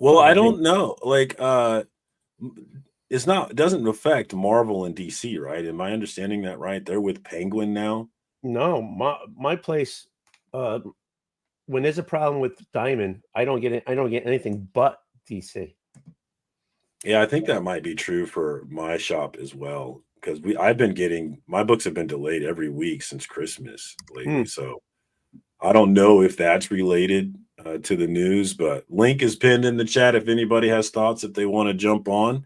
Well, Oh, I they, don't know. Like, it's not. It doesn't affect Marvel and DC, right? Am I understanding that right? They're with Penguin now. no, my place. Uh, when there's a problem with Diamond, I don't get anything but DC. Yeah, I think that might be true for my shop as well. Because I've been getting my books have been delayed every week since Christmas lately. Hmm. So I don't know if that's related to the news, but link is pinned in the chat if anybody has thoughts if they want to jump on.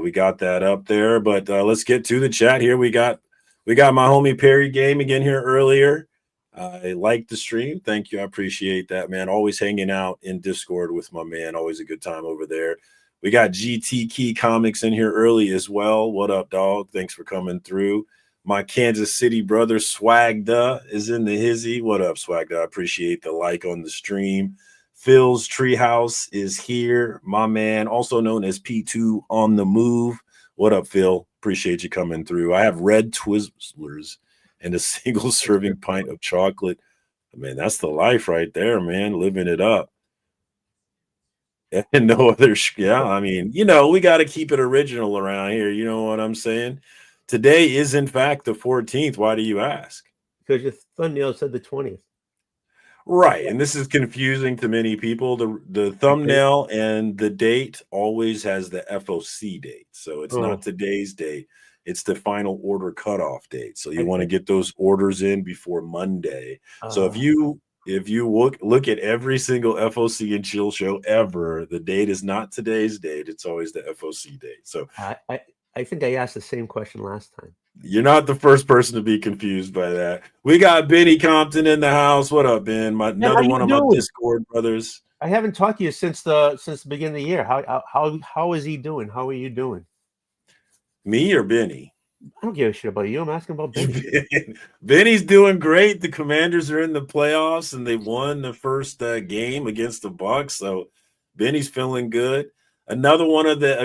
We got that up there, but let's get to the chat here. We got my homie Perry Game again here earlier. I like the stream. Thank you. I appreciate that, man. Always hanging out in Discord with my man. Always a good time over there. We got GT Key Comics in here early as well. What up, dog? Thanks for coming through. My Kansas City brother Swagda is in the hizzy. What up, Swagda? I appreciate the like on the stream. Phil's Treehouse is here. My man, also known as P2 on the move. What up, Phil? Appreciate you coming through. I have red Twizzlers and a single serving pint of chocolate. Man, that's the life right there, man. Living it up. And no other, yeah. I mean, we got to keep it original around here. You know what I'm saying? Today is, in fact, the 14th. Why do you ask? Because your thumbnail said the 20th. Right. And this is confusing to many people. The Okay. thumbnail and the date always has the FOC date. So it's not Oh, today's date. It's the final order cutoff date. So you I, want to I, get those orders in before Monday. So if uh, you look at every single FOC and chill show ever, the date is not today's date. It's always the FOC date. So I, I, I think I asked the same question last time. you're not the first person to be confused by that. We got Benny Compton in the house. What up, Ben? Man, how Another one you of my doing? Discord brothers. I haven't talked to you since the beginning of the year. How is he doing? How are you doing? Me or Benny? I don't give a shit about you. I'm asking about Benny. Benny's doing great. The Commanders are in the playoffs and they won the first game against the Bucks. So Benny's feeling good. Another one of the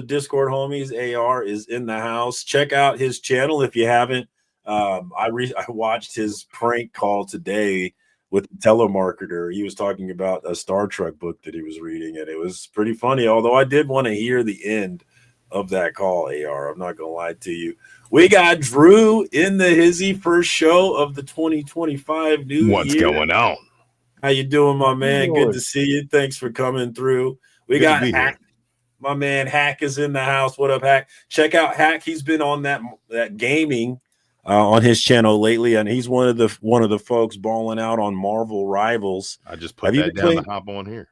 Discord homies, AR, is in the house. Check out his channel if you haven't. I watched his prank call today with the telemarketer. He was talking about a Star Trek book that he was reading, and it was pretty funny. Although I did want to hear the end of that call, AR. I'm not gonna lie to you. We got Drew in the hizzy first show of the 2025 new What's year. going on? How you doing, my man? Good Lord. to see you. Thanks for coming through. We Good to got be Hack. here. My man Hack is in the house. What up, Hack? Check out Hack. He's been on that gaming on his channel lately, and he's one of the folks balling out on Marvel Rivals. I just Have put you that been down to playing? hop on here.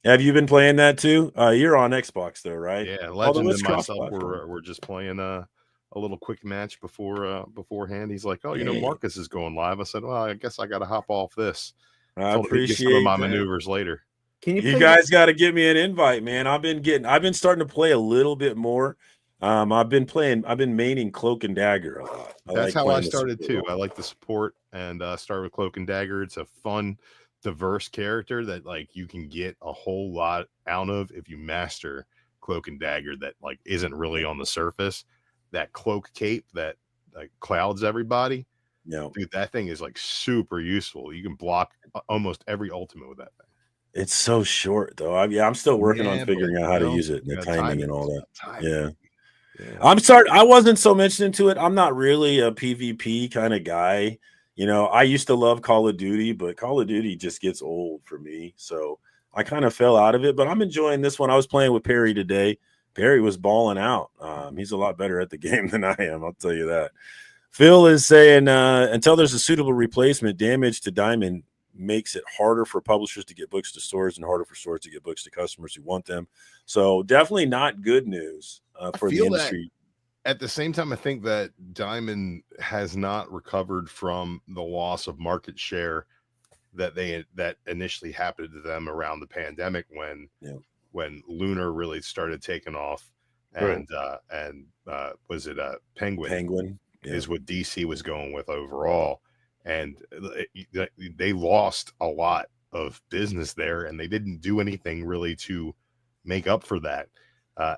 Have you been playing that too? You're on Xbox though, right? Yeah, Although Legend it's and myself cross-platform. were just playing a little quick match beforehand. He's like, "Oh, Hey, Marcus is going live." I said, "Well, I guess I got to hop off this." I Told him he'd get some of my appreciate that. maneuvers later. Can you You play? guys got to give me an invite, man. I've been starting to play a little bit more. I've been maining Cloak and Dagger a lot. I That's like how I playing the started support too. role. I like the support and started with Cloak and Dagger. It's a fun, diverse character that like you can get a whole lot out of if you master Cloak and Dagger. That like isn't really on the surface. That cloak cape that like clouds everybody. Yeah, Dude, that thing is like super useful. You can block almost every ultimate with that thing. it's so short though. I'm still working on Yeah, but figuring out how to use it and the you gotta timing time and it. all It's that. about timing. Yeah. Yeah. I wasn't so much into it. I'm not really a PvP kind of guy. I used to love Call of Duty, but Call of Duty just gets old for me. So I kind of fell out of it, but I'm enjoying this one. I was playing with Perry today. Perry was balling out. He's a lot better at the game than I am. I'll tell you that. Phil is saying until there's a suitable replacement, damage to Diamond makes it harder for publishers to get books to stores and harder for stores to get books to customers who want them. So definitely not good news I for the feel that industry. at the same time, I think that Diamond has not recovered from the loss of market share that initially happened to them around the pandemic Yeah. when Lunar really started taking off, Right. and was it Penguin Penguin. Yeah. is what DC was going with overall, and they lost a lot of business there, and they didn't do anything really to make up for that,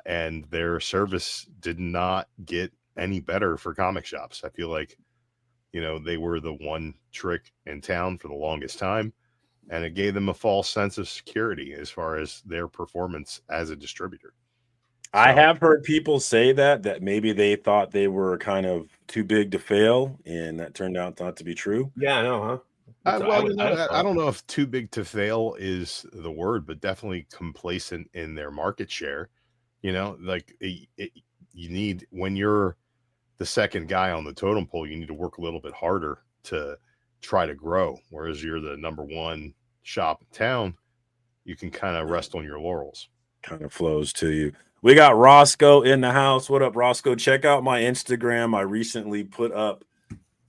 and their service did not get any better for comic shops. I feel like they were the one trick in town for the longest time, and it gave them a false sense of security as far as their performance as a distributor. I have heard people say that maybe they thought they were kind of too big to fail, and that turned out not to be true. Yeah, I know, huh? I don't know if too big to fail is the word, but definitely complacent in their market share. You know, like you need, when you're the second guy on the totem pole, you need to work a little bit harder to try to grow. Whereas you're the number one shop in town, you can kind of rest on your laurels. Kind of flows to you. We got Roscoe in the house. What up, Roscoe? Check out my Instagram. I recently put up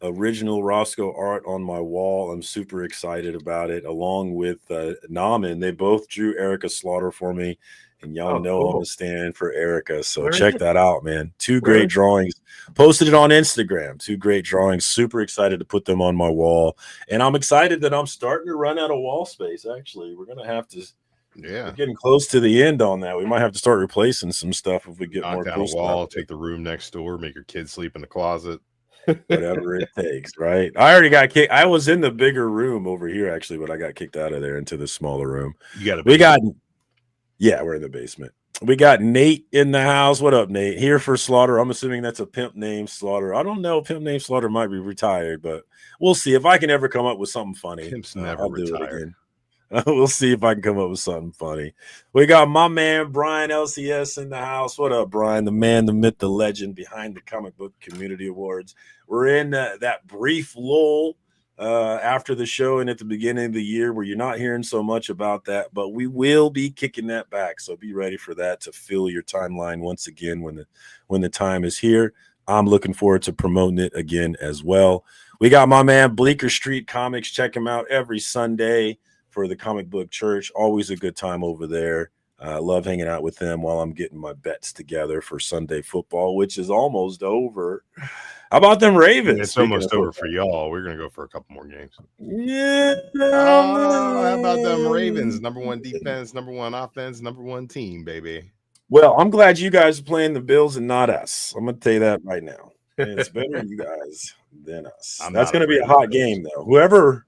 original Roscoe art on my wall. I'm super excited about it, along with Naman. They both drew Erica Slaughter for me, and y'all know cool. I'm a stand for Erica. So Where check that out, man. Two Where great drawings. Posted it on Instagram. Two great drawings. Super excited to put them on my wall. And I'm excited that I'm starting to run out of wall space, actually. We're going to have to... Yeah, we're getting close to the end on that. We might have to start replacing some stuff if we get knock more down cool a wall, stuff. take the room next door, make your kids sleep in the closet. Whatever it takes, right? I already got kicked. I was in the bigger room over here, actually, but I got kicked out of there into the smaller room. Yeah, we're in the basement. We got Nate in the house. What up, Nate? Here for Slaughter. I'm assuming that's a pimp name Slaughter. I don't know. Pimp name Slaughter might be retired, but we'll see. If I can ever come up with something funny, Pimps never I'll do it retire. again. We'll see if I can come up with something funny. We got my man Brian LCS in the house. What up, Brian? The man, the myth, the legend behind the Comic Book Community Awards. We're in that brief lull after the show and at the beginning of the year where you're not hearing so much about that, but we will be kicking that back. So be ready for that to fill your timeline once again when the time is here. I'm looking forward to promoting it again as well. We got my man Bleecker Street Comics. Check him out every Sunday for the Comic Book Church. Always a good time over there. Love hanging out with them while I'm getting my bets together for Sunday football, which is almost over. How about them Ravens? It's almost over for y'all. We're going to go for a couple more games. Yeah. How about them Ravens? Number one defense, number one offense, number one team, baby. Well, I'm glad you guys are playing the Bills and not us. I'm going to tell you that right now. It's better you guys than us. That's going to be a hot game, though.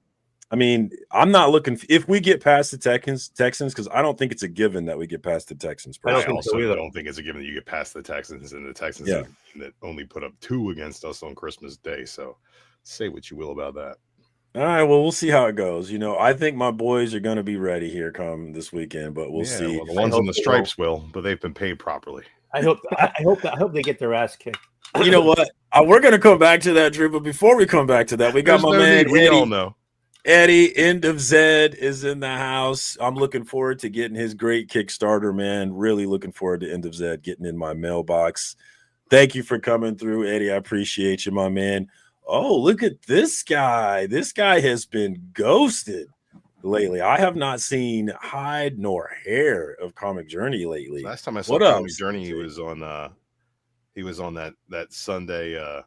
I'm not looking if we get past the Texans, because I don't think it's a given that we get past the Texans. I also don't think it's a given that you get past the Texans, and the Texans that only put up 2 against us on Christmas Day. So say what you will about that. All right, well, we'll see how it goes. I think my boys are going to be ready here come this weekend, but we'll see. Well, the ones in the stripes will, but they've been paid properly. I hope they get their ass kicked. You know what? We're going to come back to that, Drew, but before we come back to that, we got man we all know. Eddie, End of Zed, is in the house. I'm looking forward to getting his great Kickstarter, man. Really looking forward to End of Zed getting in my mailbox. Thank you for coming through, Eddie. I appreciate you, my man. Oh, look at this guy. This guy has been ghosted lately. I have not seen hide nor hair of Comic Journey lately. Last time I saw Comic Journey, he was on that Sunday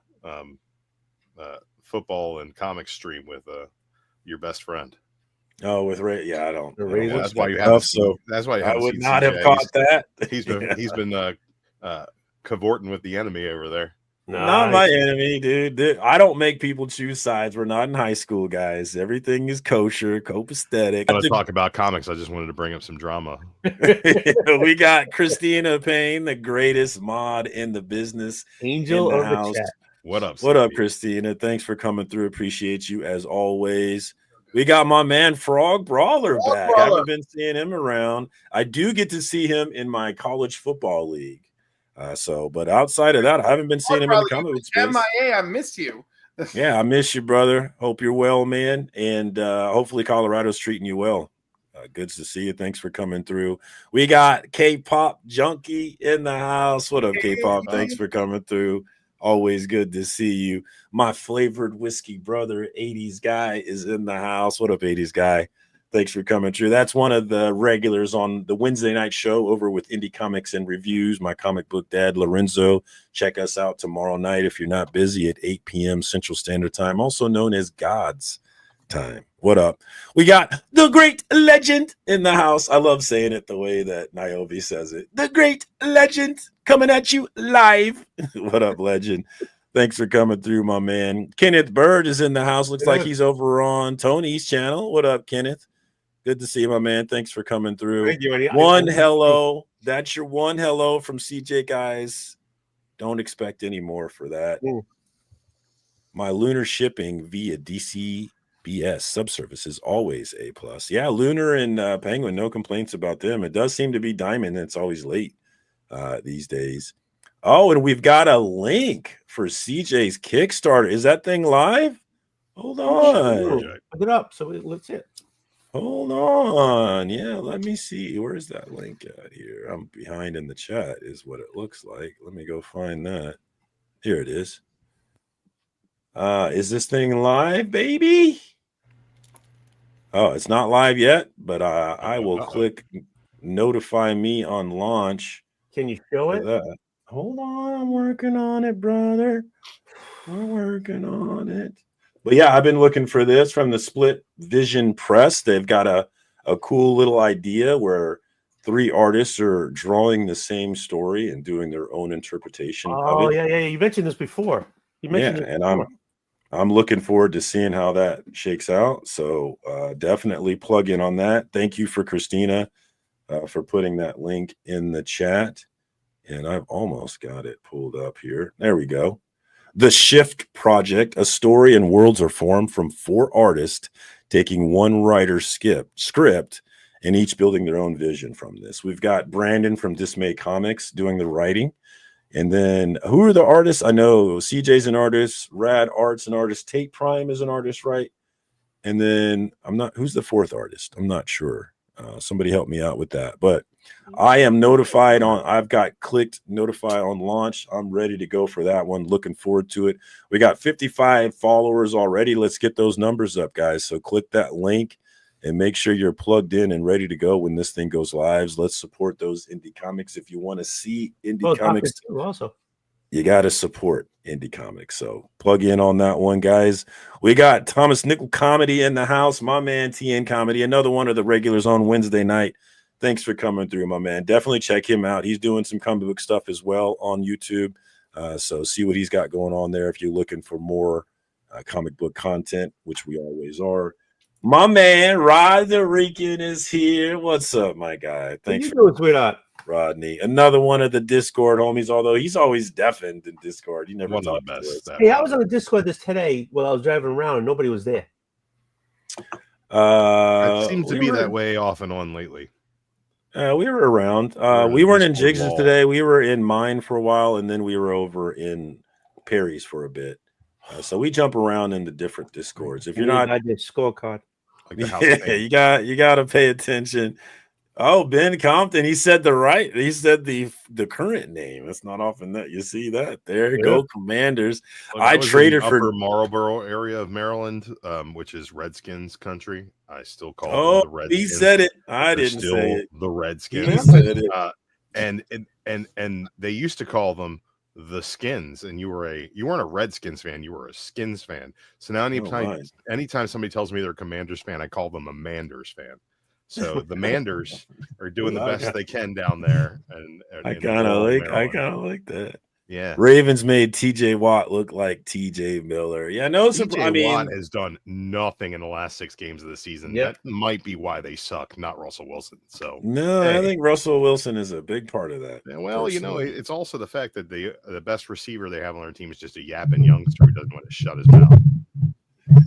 football and comic stream with your best friend. Oh, with Ray? Yeah, I don't. That's why you have. So that's why you I would not have caught that. He's been cavorting with the enemy over there. Not my enemy, dude. I don't make people choose sides. We're not in high school, guys. Everything is kosher, copacetic. I want to talk about comics. I just wanted to bring up some drama. We got Christina Payne, the greatest mod in the business. Angel of the chat. What up? What up, Christina? Thanks for coming through. Appreciate you as always. We got my man Frog Brawler back. I haven't been seeing him around. I do get to see him in my college football league. But outside of that, I haven't been seeing him in the comic book space. MIA, I miss you. Yeah, I miss you, brother. Hope you're well, man. And hopefully Colorado's treating you well. Good to see you. Thanks for coming through. We got K-Pop Junkie in the house. What up, K-Pop? Thanks for coming through. Always good to see you. My flavored whiskey brother, 80s guy, is in the house. What up, 80s guy? Thanks for coming through. That's one of the regulars on the Wednesday night show over with Indie Comics and Reviews. My comic book dad, Lorenzo. Check us out tomorrow night if you're not busy at 8 p.m. Central Standard Time, also known as God's Time. What up? We got the great legend in the house. I love saying it the way that Niobe says it. The great legend coming at you live. What up, legend? Thanks for coming through, my man. Kenneth Bird is in the house. Looks like he's over on Tony's channel. What up, Kenneth? Good to see you, my man. Thanks for coming through. Thank you. One hello. That's your one hello from CJ, guys. Don't expect any more for that. Mm. My lunar shipping via DCBS subservice is always A+. Yeah, Lunar and Penguin, no complaints about them. It does seem to be Diamond that's always late these days. Oh, and we've got a link for CJ's Kickstarter. Is that thing live? Hold on. Put it up. So let's see it. Hold on. Yeah, let me see. Where's that link at here? I'm behind in the chat is what it looks like. Let me go find that. Here it is. Is this thing live, baby? Oh, it's not live yet, but I will click notify me on launch. Can you show it? That. Hold on. I'm working on it, brother. We're working on it. But yeah, I've been looking for this from the Split Vision Press. They've got a cool little idea where 3 artists are drawing the same story and doing their own interpretation of it. Yeah. You mentioned this before. You mentioned it before. And I'm looking forward to seeing how that shakes out. So definitely plug in on that. Thank you for Christina for putting that link in the chat. And I've almost got it pulled up here. There we go. The Shift Project, a story and worlds are formed from 4 artists taking one writer's script and each building their own vision from this. We've got Brandon from Dismay Comics doing the writing. And then who are the artists? I know CJ's an artist, Rad Art's an artist, Tate Prime is an artist, right? And then who's the 4th artist? I'm not sure. Somebody help me out with that. But I am notified I've got clicked notify on launch. I'm ready to go for that one. Looking forward to it. We got 55 followers already. Let's get those numbers up, guys. So click that link and make sure you're plugged in and ready to go when this thing goes live. Let's support those indie comics. If you want to see indie comics, also, you got to support indie comics. So plug in on that one, guys. We got Thomas Nickel Comedy in the house. My man, TN Comedy, another one of the regulars on Wednesday night. Thanks for coming through, my man. Definitely check him out. He's doing some comic book stuff as well on YouTube. So see what he's got going on there if you're looking for more comic book content, which we always are. My man, Roderican is here. What's up, my guy? Thanks for doing, sweetheart. Rodney. Another one of the Discord homies, although he's always deafened in Discord. He never talked to us. Hey, I was on the Discord today while I was driving around and nobody was there. It seems to be that way off and on lately. We were around. We weren't in Jigs' today. We were in mine for a while, and then we were over in Perry's for a bit. So we jump around in the different Discords. If you're not, I did scorecard. You got to pay attention. Oh, Ben Compton, he said the current name. It's not often that you see that. There you go, Commanders. I traded for Upper Marlboro area of Maryland, which is Redskins country. I still call them the Redskins. He said it. I didn't say it. The Redskins. He said it. And they used to call them the Skins, and you weren't a Redskins fan, you were a Skins fan. So now anytime somebody tells me they're a Commanders fan, I call them a Manders fan. So the Manders are doing the best they can down there, and I kind of like that. Yeah, Ravens made TJ Watt look like TJ Miller. Yeah, Watt has done nothing in the last 6 games of the season. Yep. That might be why they suck, not Russell Wilson. So I think Russell Wilson is a big part of that. Yeah, well, personally. It's also the fact that the best receiver they have on their team is just a yapping youngster who doesn't want to shut his mouth.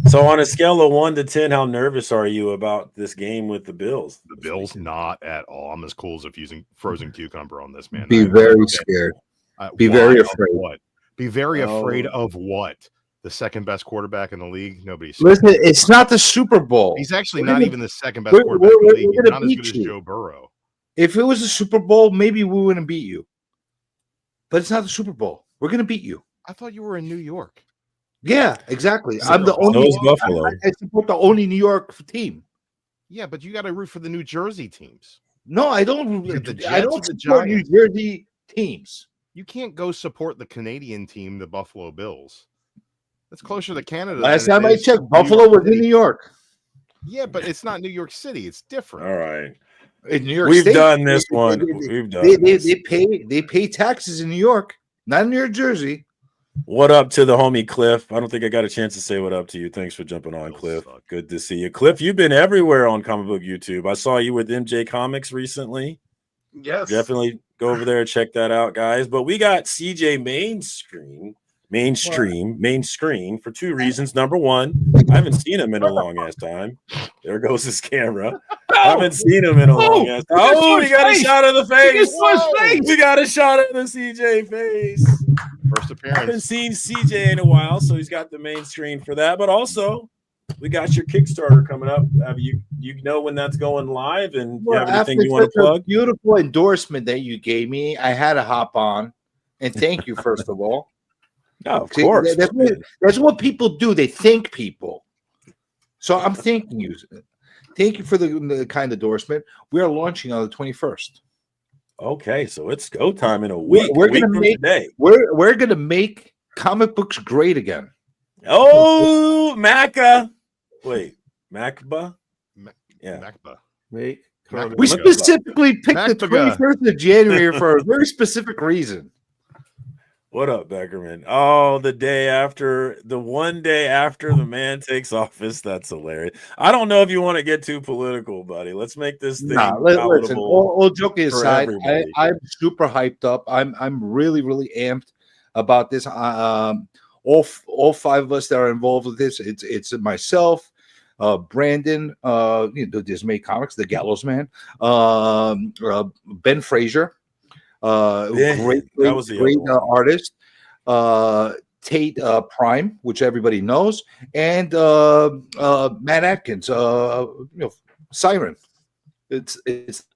So on a scale of 1 to 10, how nervous are you about this game with the Bills? The Bills, not at all. I'm as cool as if using frozen cucumber on this, man. Be very scared. Be very afraid. What? Be very afraid of what? The second best quarterback in the league? Nobody's. Listen, it's not the Super Bowl. He's actually not even the second best quarterback in the league. He's not as good as Joe Burrow. If it was the Super Bowl, maybe we wouldn't beat you. But it's not the Super Bowl. We're going to beat you. I thought you were in New York. Yeah, exactly. So, I'm the only Buffalo. I support the only New York team. Yeah, but you got to root for the New Jersey teams. No, I don't. I don't support New Jersey teams. You can't go support the Canadian team, the Buffalo Bills. That's closer to Canada. Last time I checked, Buffalo was in New York. Yeah, but it's not New York City. It's different. All right. In New York We've State, done this one. They pay taxes in New York, not in New Jersey. What up to the homie Cliff? I don't think I got a chance to say what up to you. Thanks for jumping on, Cliff. Good to see you. Cliff, you've been everywhere on comic book YouTube. I saw you with MJ Comics recently. Yes. Definitely go over there and check that out, guys. But we got CJ main screen for two reasons. Number one, I haven't seen him in a long ass time. There goes his camera. I haven't seen him in a long ass time. Oh, we got a shot of the face. We got a shot of the CJ face. First I haven't appearance. seen CJ in a while, so he's got the main screen for that. But also, we got your Kickstarter coming up. Have you know when that's going live, and you have anything you want to plug? Beautiful endorsement that you gave me. I had to hop on, and thank you first of all. No, of course. That's what people do. They thank people. So I'm thanking you. Thank you for the kind endorsement. We are launching on the 21st. Okay, so it's go time in a week. We're gonna make today. We're gonna make comic books great again. Oh, Macca. Wait, Macba? Yeah. Macba. Make Mac- We specifically picked the Macbaga. 21st of January for a very specific reason. What up, Beckerman? Oh, the one day after the man takes office. That's hilarious. I don't know if you want to get too political, buddy. Let's make this thing Listen. palatable. All joking for aside, everybody. I'm super hyped up. I'm really amped about this. All five of us that are involved with this. It's myself, Brandon, Disney Comics, the Gallows Man, Ben Frazier, great artist, Tate Prime, which everybody knows, and Matt Atkins, Siren. It's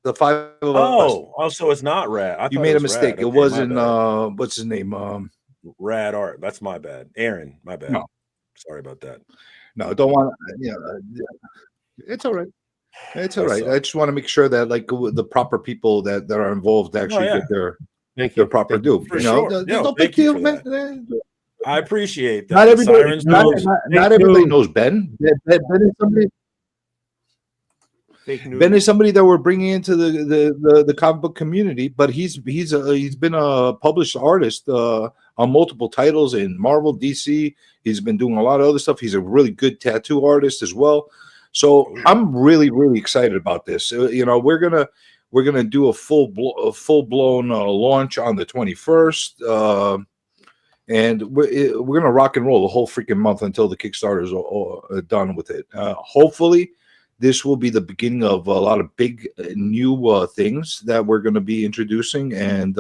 the five of us. So it's not Rad. You made a mistake. Rad. It Okay, wasn't my bad. what's his name? Rad Art. That's my bad. Aaron, my bad. No. Sorry about that. No, don't want. It's all right. It's all right. I just want to make sure that the proper people that are involved actually get their proper due. For sure. There's No, no big thank you deal, for man. I appreciate that. Not everybody. Sirens Not everybody knows Ben. Ben is somebody. fake news. Ben is somebody that we're bringing into the comic book community, but he's been a published artist on multiple titles in Marvel, DC. He's been doing a lot of other stuff. He's a really good tattoo artist as well. So I'm really excited about this. We're gonna do a full blown launch on the 21st, and we're gonna rock and roll the whole freaking month until the Kickstarter is done with it. Hopefully, this will be the beginning of a lot of big new things that we're going to be introducing, and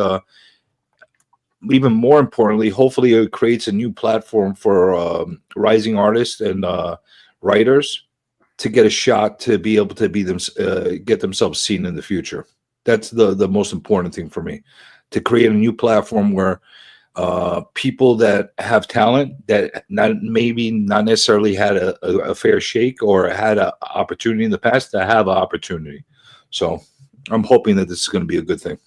even more importantly, hopefully it creates a new platform for rising artists and writers to get a shot to be able to get themselves seen in the future. That's the most important thing for me, to create a new platform where people that have talent that not necessarily had a fair shake or had an opportunity in the past to have an opportunity. So I'm hoping that this is going to be a good thing.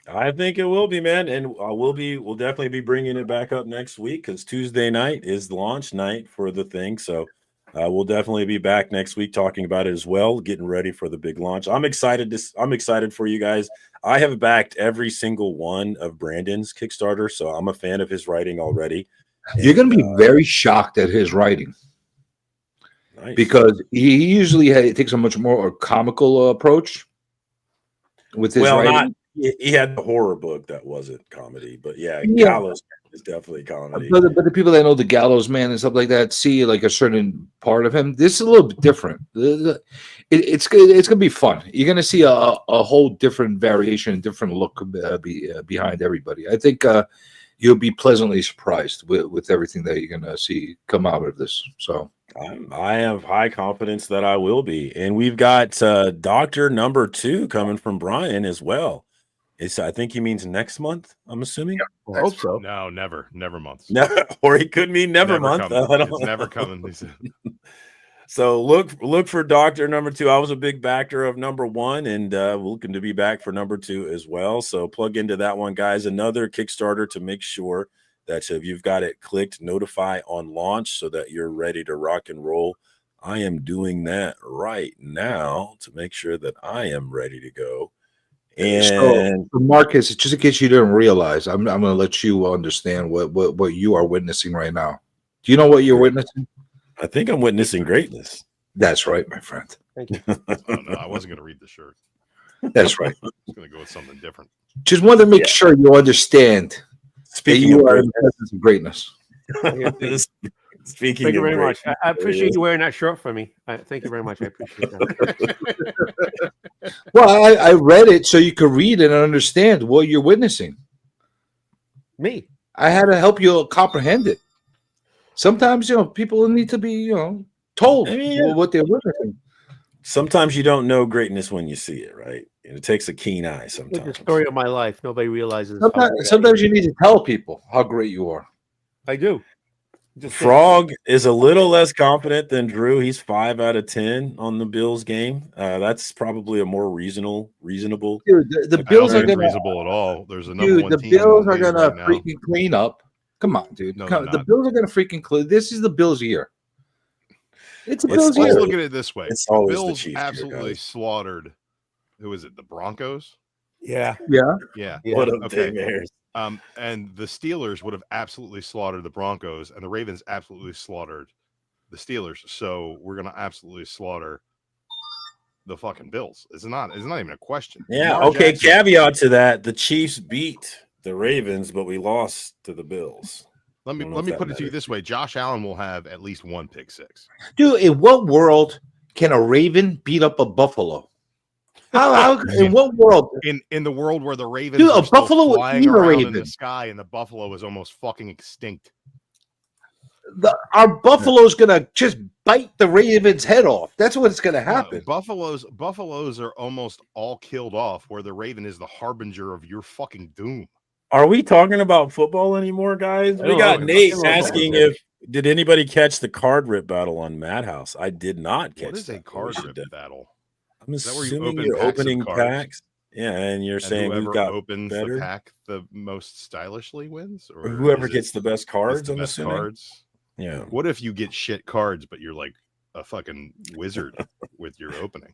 I think it will be, man, and we'll definitely be bringing it back up next week because Tuesday night is the launch night for the thing. So we'll definitely be back next week talking about it as well, getting ready for the big launch. I'm excited for you guys. I have backed every single one of Brandon's Kickstarter, so I'm a fan of his writing already. You're going to be very shocked at his writing. Nice. Because he usually takes a much more comical approach with his writing. He had the horror book that wasn't comedy, but Gallows is definitely comedy. But the people that know the Gallows Man and stuff like that see like a certain part of him. This is a little bit different. It's gonna be fun. You're gonna see a whole different variation, different look behind everybody. I think you'll be pleasantly surprised with everything that you're gonna see come out of this. So I have high confidence that I will be, and we've got Doctor Number 2 coming from Brian as well. I think he means next month. I'm assuming. I hope so. No, never months. No, or he could mean never month. It's never coming. So look for Doctor Number 2. I was a big backer of number 1, and we're looking to be back for number 2 as well. So plug into that one, guys. Another Kickstarter to make sure that if you've got it clicked, notify on launch so that you're ready to rock and roll. I am doing that right now to make sure that I am ready to go. And so Marcus, just in case you didn't realize, I'm going to let you understand what you are witnessing right now. Do you know what you're witnessing? I think I'm witnessing greatness. That's right, my friend. Thank you. Oh, no, I wasn't going to read the shirt. That's right. I was going to go with something different. Just wanted to make sure you understand that Speaking you of are in the presence of greatness. greatness, speaking Thank you of very much. greatness, I appreciate you wearing that shirt for me. Thank you very much. I appreciate that. Well, I read it so you could read it and understand what you're witnessing. Me. I had to help you comprehend it. Sometimes, people need to be, told I mean, what they're witnessing. sometimes you don't know greatness when you see it, right? It takes a keen eye It's sometimes. the story of my life. Nobody realizes. how good I Sometimes am. you need to tell people how great you are. I do. Just Frog is a little less confident than Drew. He's 5 out of 10 on the Bills game. That's probably a more reasonable. Dude, the I Bills don't are think it's gonna. reasonable at all. There's a number Dude, one the team in Bills the are league gonna right now. freaking clean up. Come on, dude. No, they're The not. Bills are gonna freaking clean. This is the Bills' year. It's a Bills' Let's year. look at it this way. It's The always the Bills Chiefs here, absolutely guys. slaughtered. Who is it? The Broncos? Yeah. Yeah. Yeah. What up, Okay. Dave Ayers? And the Steelers would have absolutely slaughtered the Broncos, and the Ravens absolutely slaughtered the Steelers. So we're gonna absolutely slaughter the fucking Bills. It's not even a question. Yeah. Lamar Okay. Jackson- Caveat to that: the Chiefs beat the Ravens, but we lost to the Bills. Let me I don't know if that put it to you matters. this way: Josh Allen will have at least one pick six. Dude, in what world can a Raven beat up a Buffalo? How in what world? In the world where the Ravens Dude, are a still Buffalo would flying eat a around in the Raven. sky, and the Buffalo is almost fucking extinct. Our Buffalo's gonna just bite the Raven's head off. That's what's gonna happen. Buffaloes are almost all killed off, where the Raven is the harbinger of your fucking doom. Are we talking about football anymore, guys? We got Nate asking did anybody catch the card rip battle on Madhouse? I did not catch. What is a card rip battle? I'm Is that where you assuming open you're packs of opening cards? packs. Yeah, and you're And saying who's whoever got opens better? the pack the most stylishly wins, Or whoever gets the best cards. I'm assuming. Cards. Yeah. What if you get shit cards, but you're like a fucking wizard with your opening?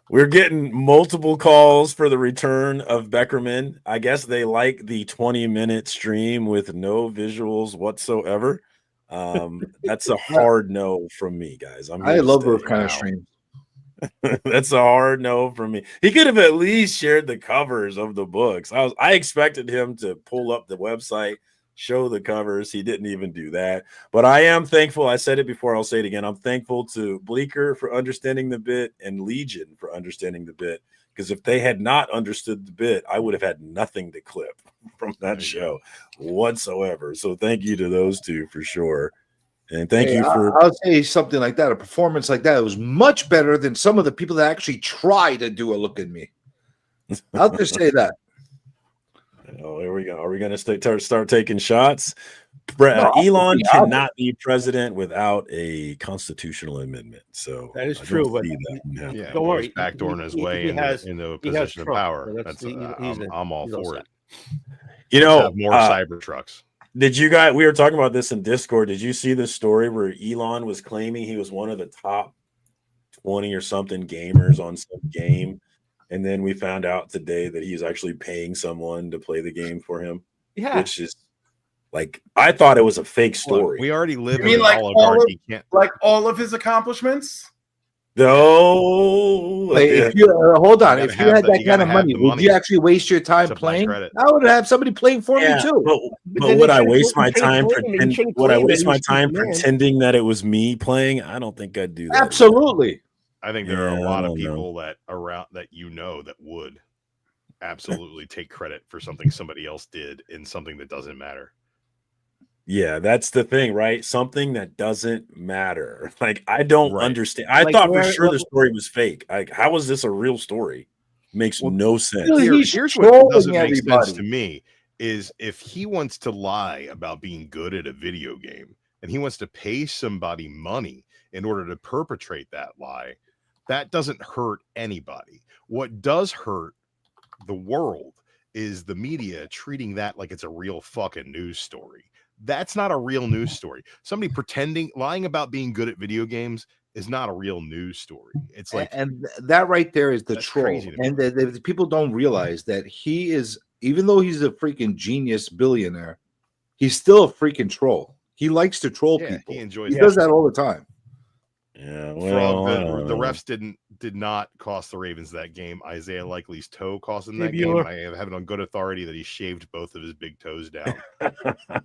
We're getting multiple calls for the return of Beckerman. I guess they like the 20-minute stream with no visuals whatsoever. That's a hard no from me, guys. I love those kind of streams. That's a hard no from me. He could have at least shared the covers of the books. I expected him to pull up the website, show the covers. He didn't even do that. But I am thankful. I said it before. I'll say it again. I'm thankful to Bleecker for understanding the bit and Legion for understanding the bit. Because if they had not understood the bit, I would have had nothing to clip from that show whatsoever. So thank you to those two for sure. And thank you for. I'll say something like that. A performance like that was much better than some of the people that actually try to do a look at me. I'll just say that. Oh, here we go. Are we going to start taking shots? Elon cannot be president without a constitutional amendment. So that is true. But don't worry, backdooring his way into a position of power. I'm all for it. You know, more cyber trucks. Did you guys? We were talking about this in Discord. Did you see the story where Elon was claiming he was one of the top 20 or something gamers on some game? And then we found out today that he's actually paying someone to play the game for him. Yeah. Which is like, I thought it was a fake story. Look, we already live in an oligarchy. Like all of his accomplishments? No. If you hold on, if you had that kind of money, would you actually waste your time playing? I would have somebody playing for me too. But would I waste my time pretending? Would I waste my time pretending that it was me playing? I don't think I'd do that. Absolutely. I think there are a lot of people that would absolutely take credit for something somebody else did in something that doesn't matter. Yeah, that's the thing, right? Something that doesn't matter. Like, I don't understand. I thought for sure the story was fake. Like, how is this a real story? Makes no sense. Here's what doesn't make sense to me is if he wants to lie about being good at a video game and he wants to pay somebody money in order to perpetrate that lie, that doesn't hurt anybody. What does hurt the world is the media treating that like it's a real fucking news story. That's not a real news story. Somebody lying about being good at video games is not a real news story. It's like, and that right there is the That's troll. crazy to me. And the people don't realize that he is, even though he's a freaking genius billionaire, he's still a freaking troll. He likes to troll yeah, people. he enjoys He it. does that all the time. Yeah, Frog, well, the refs did not cost the Ravens that game. Isaiah Likely's toe cost him that Hey, game. Bueller. I have it on good authority that he shaved both of his big toes down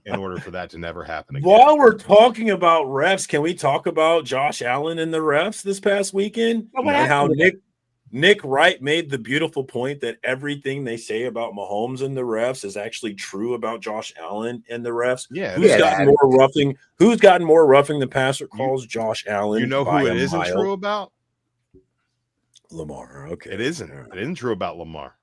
in order for that to never happen again. While we're talking about refs, can we talk about Josh Allen and the refs this past weekend? Oh, what And how happened with Nick Wright made the beautiful point that everything they say about Mahomes and the refs is actually true about Josh Allen and the refs. Yeah, Who's Yeah, gotten more roughing? Who's gotten more roughing the passer calls? Josh Allen. you know by who a it isn't mile. true about? Lamar. Okay, It isn't. All right. It isn't true about Lamar.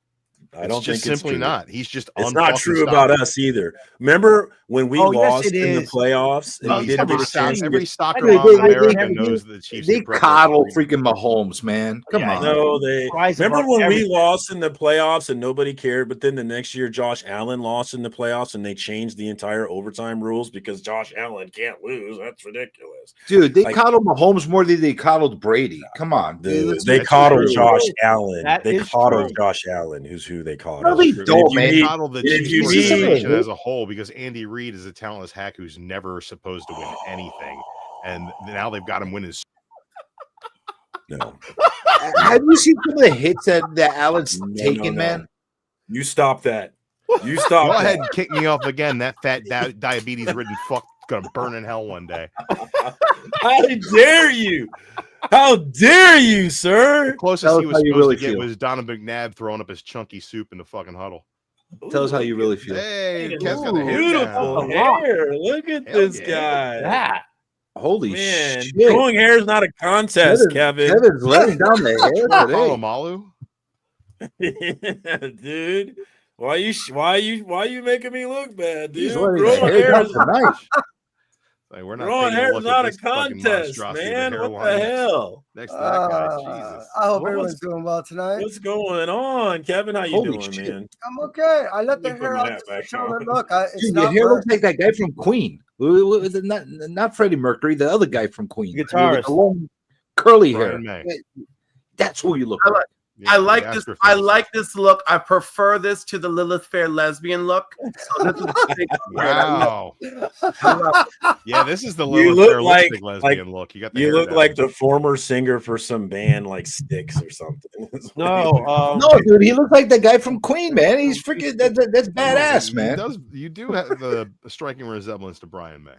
I It's don't just think it's simply true. not. He's just It's not unfucking true about stoppable. us either. Remember when we Oh, yes, lost it in the is. playoffs and Oh, we didn't Every, get a chance to every get soccer They- mom in they- America they- knows that the Chiefs. They did prep coddle work for freaking Mahomes, man. Come Yeah, on. No, they Rise remember above when we everything. lost in the playoffs and nobody cared, but then the next year Josh Allen lost in the playoffs and they changed the entire overtime rules because Josh Allen can't lose. That's ridiculous. Dude, they Like- coddled Mahomes more than they coddled Brady. Come on. They That's coddled true. Josh Allen. That They is coddled true. Josh Allen, who's who they coddled. No, they True. don't, And if you man. They need- coddle the and if Chiefs you need- organization as a whole because Andy Reid is a talentless hack who's never supposed to win anything, and now they've got him winning. No, Have you seen some of the hits that Allen's No, taken, no. man? you stop that. You stop Go that. ahead and kick me off again. That fat diabetes-ridden fuck gonna burn in hell one day. How dare you? How dare you, sir? Closest Tell he us was how you supposed really to get feel. was Donovan McNabb throwing up his chunky soup in the fucking huddle. Tell us how you really feel. Hey, Ooh, Kev's got a hair beautiful down. hair. Look at Hell this yeah. guy. That. Holy Man, shit. growing hair is not a contest, Kevin. Kevin's laying down the hair today. Palomalu? Dude, why you making me look bad, dude? He's letting the Growing hair hair down is tonight. Like, we're not growing taking a hair is look not at a this fucking contest, monstrosity of a man. What hairline the next- hell? Next to that guy, Jesus. I hope What everyone's was- doing well tonight. What's going on, Kevin? How you Holy doing, shit. man? I'm okay. I let Let the me put hair my out hat just to back show on. that look. It's Dude, your not hair burnt. looks like that guy from Queen. Not Freddie Mercury, the other guy from Queen. The guitarist. With the long curly hair. Brian May. That's who you look I like. Yeah, I the like this. I astrophysicist. like this look. I prefer this to the Lilith Fair lesbian look. So this is the big Wow. Yeah, this is the You Lilith look Fair like- lipstick lesbian look. You got the You hair look down. like the former singer for some band like Styx or something. No, No, dude, he looks like the guy from Queen, man. He's freaking that's badass, man. You do have the striking resemblance to Brian May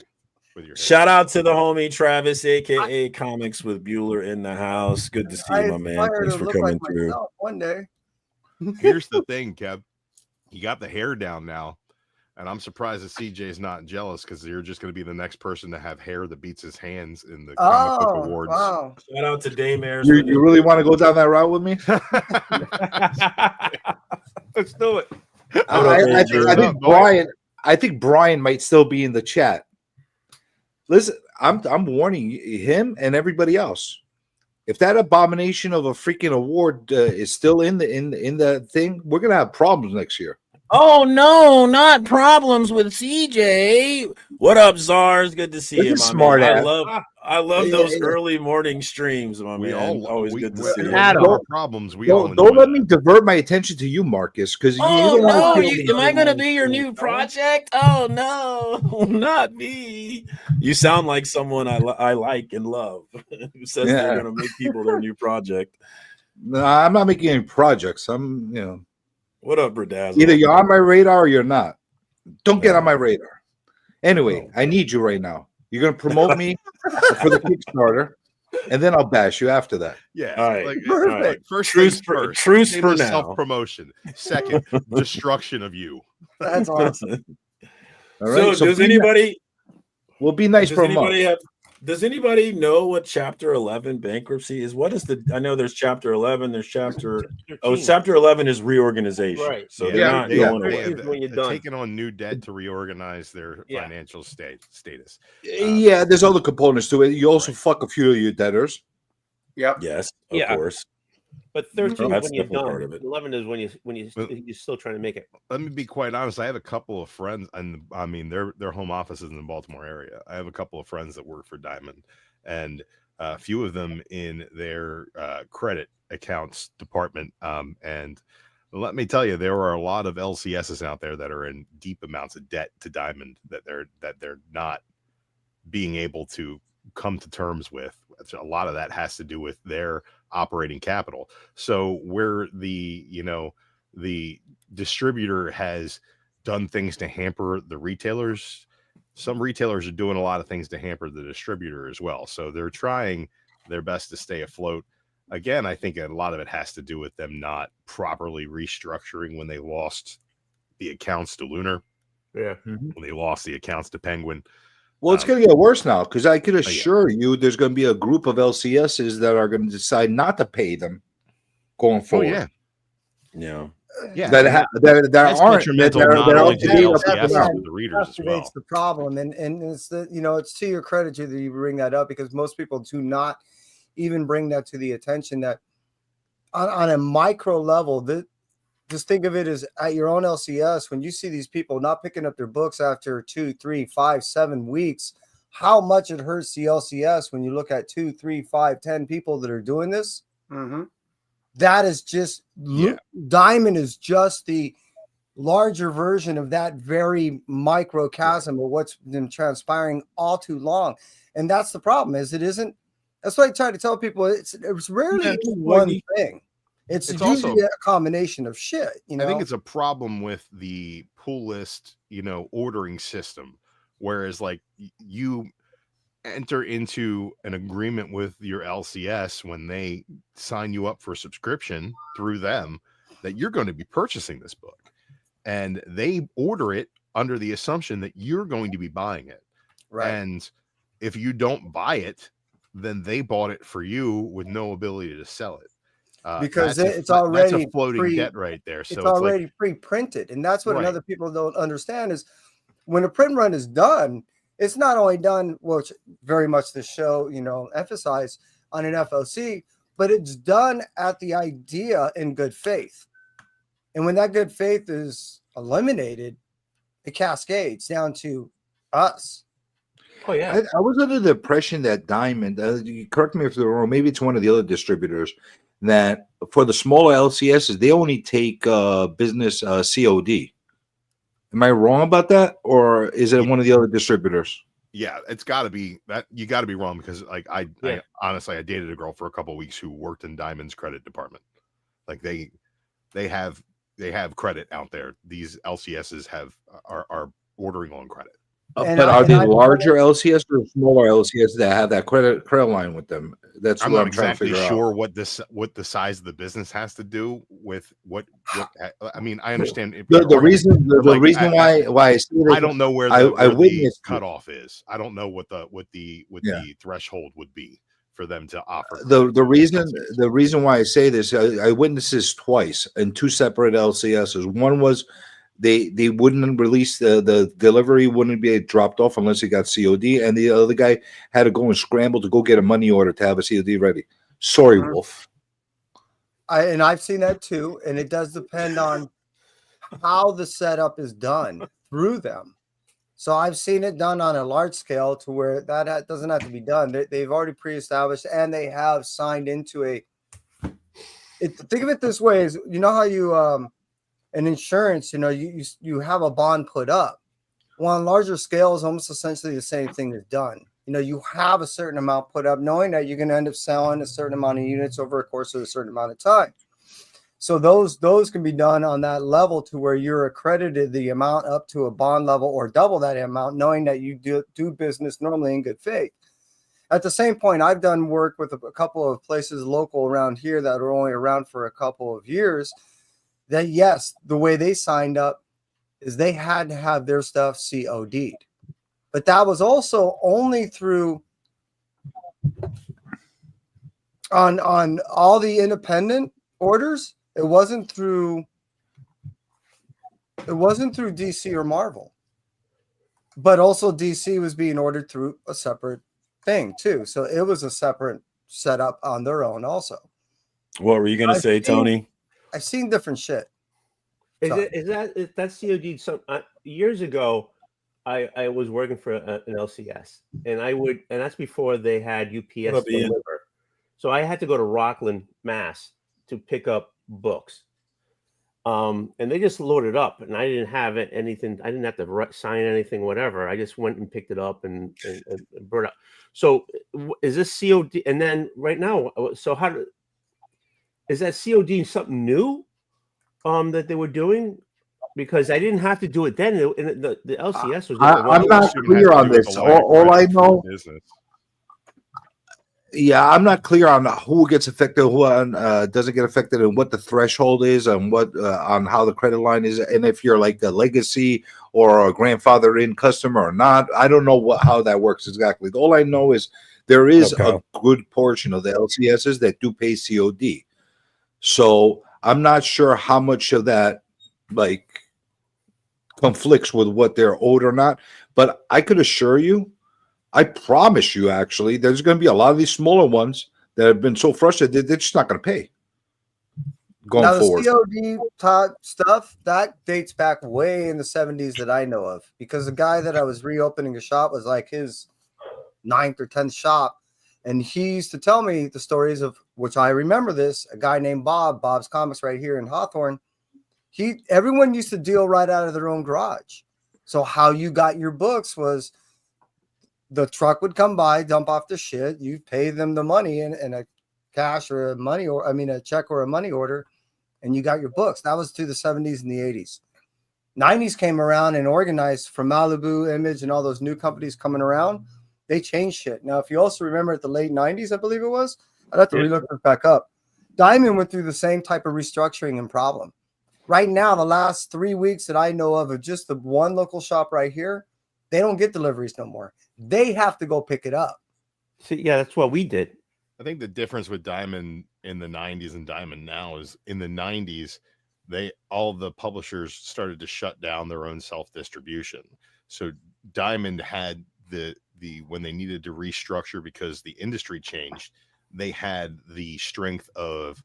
with your hair. Shout out to the homie Travis, aka Comics with Bueller in the house. Good to see I you, my man. aspire Thanks to for look coming like through. myself one day. Here's the thing, Kev. You got the hair down now, and I'm surprised that CJ's not jealous because you're just going to be the next person to have hair that beats his hands in the comic book Oh, awards. wow. Shout out to Daymare. You really want to go down that route with me? let's do it. I think Brian might still be in the chat. Listen, I'm warning him and everybody else. If that abomination of a freaking award is still in the thing, we're gonna have problems next year. Oh no, not problems with CJ. What up, Czars? Good to see Look you, at my smart man. ass. I love Yeah, those yeah. early morning streams, my We man. all Always good to we- see when you. we Adam. have problems. We all Don't let enjoy me that. divert my attention to you, Marcus, because Oh you don't no, want to am I gonna be your new project? Oh no, not me. You sound like someone I like and love who says Yeah. they're gonna make people their new project. No, I'm not making any projects. What up, Bradazzo? Either you're on my radar or you're not. Don't get on my radar. Anyway, I need you right now. You're gonna promote me for the Kickstarter, and then I'll bash you after that. Yeah. All right. Perfect. Like, first Truce things for- first. truce for now. Self-promotion. Second, destruction of you. That's awesome. All right. So, does be anybody we'll be nice does for a month. anybody have does anybody know what chapter 11 bankruptcy is? What is the I know there's chapter 11, there's chapter chapter 11 is reorganization. Right. So Yeah, they're not they- going they away. have When you're they're done. taking on new debt to reorganize their Yeah. financial status. Yeah, there's other components to it. You also fuck a few of your debtors. Yep. Yes, of Yeah. course. But 13 That's is when you're definitely part done. of it. 11 is when you're still trying to make it. Let me be quite honest. I have a couple of friends, and I mean their home office is in the Baltimore area. I have a couple of friends that work for Diamond, and a few of them in their credit accounts department. And let me tell you, there are a lot of LCSs out there that are in deep amounts of debt to Diamond that they're not being able to come to terms with. A lot of that has to do with their operating capital. So where the distributor has done things to hamper the retailers, some retailers are doing a lot of things to hamper the distributor as well. So they're trying their best to stay afloat. Again, I think a lot of it has to do with them not properly restructuring when they lost the accounts to Lunar, Yeah. when they lost the accounts to Penguin. Well, it's going to get worse now because I can yeah. assure you there's going to be a group of LCSs that are going to decide not to pay them going Oh forward. yeah, Yeah. yeah. That, and that that's aren't detrimental that are- not that are only up to to the date up LCSs, to now. but the readers as well. Exacerbates the problem, and it's the it's to your credit to that you bring that up, because most people do not even bring that to the attention that on a micro level, that just think of it as at your own LCS, when you see these people not picking up their books after 2, 3, 5, 7 weeks, how much it hurts the LCS when you look at 2, 3, 5, 10 people that are doing this. Mm-hmm. That is just Yeah. Diamond is just the larger version of that very microcosm of what's been transpiring all too long. And that's the problem, is it isn't. That's why I try to tell people it's rarely Yeah, any well, one thing. It's It's usually also- a combination of shit. I think it's a problem with the pull list, ordering system. Whereas like you enter into an agreement with your LCS when they sign you up for a subscription through them that you're going to be purchasing this book, and they order it under the assumption that you're going to be buying it. right. And if you don't buy it, then they bought it for you with no ability to sell it. Because that's it's already that's a floating debt right there. So it's already pre-printed, and that's what Right. another people don't understand is when a print run is done, it's not only done, which very much the show emphasize on an FOC, but it's done at the idea in good faith. And when that good faith is eliminated, it cascades down to us. Oh yeah. I was under the impression that Diamond, you correct me if they're wrong, maybe it's one of the other distributors, that for the smaller LCSs, they only take business COD. Am I wrong about that? Or is it one of the other distributors? yeah, it's got to be that. You got to be wrong, because like I Yeah. honestly, I dated a girl for a couple of weeks who worked in Diamond's credit department. Like they have credit out there. These LCSs are ordering on credit. But are they larger LCS or smaller LCS that have that credit line with them? That's I'm what not I'm trying to exactly figure sure out. what the size of the business has to do with what I mean. I understand if The you're reason but the like, reason why I say this, I don't know where I the witnessed it. cutoff is. I don't know what the Yeah. threshold would be for them to offer the credit to LCS. reason why I say this, I witnessed this twice in two separate LCSs. One was they wouldn't release the delivery wouldn't be dropped off unless it got COD, and the other guy had to go and scramble to go get a money order to have a COD ready. Sorry, Wolf. I've seen that too, and it does depend on how the setup is done through them. So I've seen it done on a large scale to where that doesn't have to be done. They've already pre-established, and they have signed into think of it this way: is how you an insurance, you have a bond put up. Well, on larger scale is almost essentially the same thing is done. You have a certain amount put up, knowing that you're going to end up selling a certain amount of units over a course of a certain amount of time. So those can be done on that level to where you're accredited the amount up to a bond level or double that amount, knowing that you do business normally in good faith. At the same point, I've done work with a couple of places local around here that are only around for a couple of years. That yes, the way they signed up is they had to have their stuff COD'd. But that was also only through on all the independent orders. It wasn't through DC or Marvel. But also DC was being ordered through a separate thing too. So it was a separate setup on their own also. What were you going to say, Tony? I've seen different shit. Is that COD? Some years ago, I was working for an LCS, and that's before they had UPS Up, Ian. deliver. So I had to go to Rockland, Mass, to pick up books. And they just loaded up, and I didn't have anything. I didn't have to sign anything, whatever. I just went and picked it up and brought it up. So is this COD? And then right now, so is that COD something new that they were doing? Because I didn't have to do it then. The LCS was. I'm not clear on this. All I know. Yeah, I'm not clear on who gets affected, who doesn't get affected, and what the threshold is, and what on how the credit line is, and if you're like a legacy or a grandfather-in customer or not. I don't know how that works exactly. All I know is there is a good portion of the LCSs that do pay COD. So I'm not sure how much of that like conflicts with what they're owed or not. But I could assure you, I promise you, actually, there's going to be a lot of these smaller ones that have been so frustrated they're just not going to pay going forward. The COD stuff that dates back way in the 70s that I know of, because the guy that I was reopening a shop was like his 9th or 10th shop, and he used to tell me the stories of which I remember this. A guy named Bob's Comics right here in Hawthorne. Everyone used to deal right out of their own garage. So how you got your books was the truck would come by, dump off the shit. You pay them the money in a cash or a check or a money order, and you got your books. That was through the 70s and the 80s. 90s came around and organized from Malibu, Image, and all those new companies coming around. They changed shit. Now, if you also remember at the late 90s, I believe it was, I'd have to relook this back up. Diamond went through the same type of restructuring and problem. Right now, the last 3 weeks that I know of just the one local shop right here, they don't get deliveries no more. They have to go pick it up. See, yeah, that's what we did. I think the difference with Diamond in the 90s and Diamond now is in the 90s, all the publishers started to shut down their own self-distribution. So Diamond had the when they needed to restructure because the industry changed, they had the strength of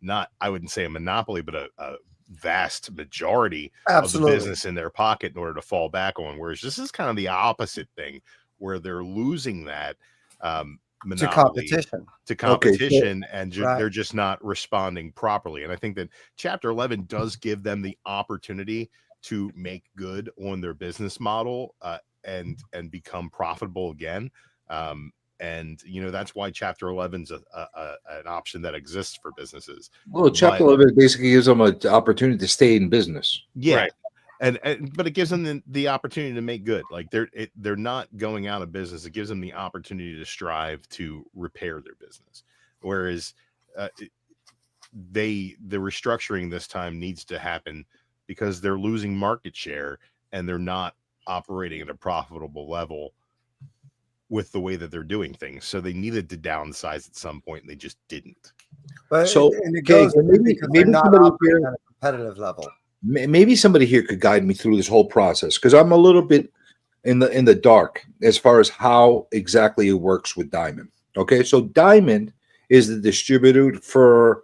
not, I wouldn't say a monopoly, but a vast majority of the business in their pocket in order to fall back on. Whereas this is kind of the opposite thing, where they're losing that monopoly to competition, and they're just not responding properly. And I think that Chapter 11 does give them the opportunity to make good on their business model and become profitable again. And that's why Chapter 11's an option that exists for businesses. Well, Chapter 11 basically gives them an opportunity to stay in business. Yeah. Right. But it gives them the opportunity to make good. Like they're not going out of business. It gives them the opportunity to strive to repair their business. Whereas the restructuring this time needs to happen because they're losing market share and they're not operating at a profitable level with the way that they're doing things. So they needed to downsize at some point and they just didn't. But so it goes maybe not operating on a competitive level. Maybe somebody here could guide me through this whole process, because I'm a little bit in the dark as far as how exactly it works with Diamond. Okay, so Diamond is the distributor for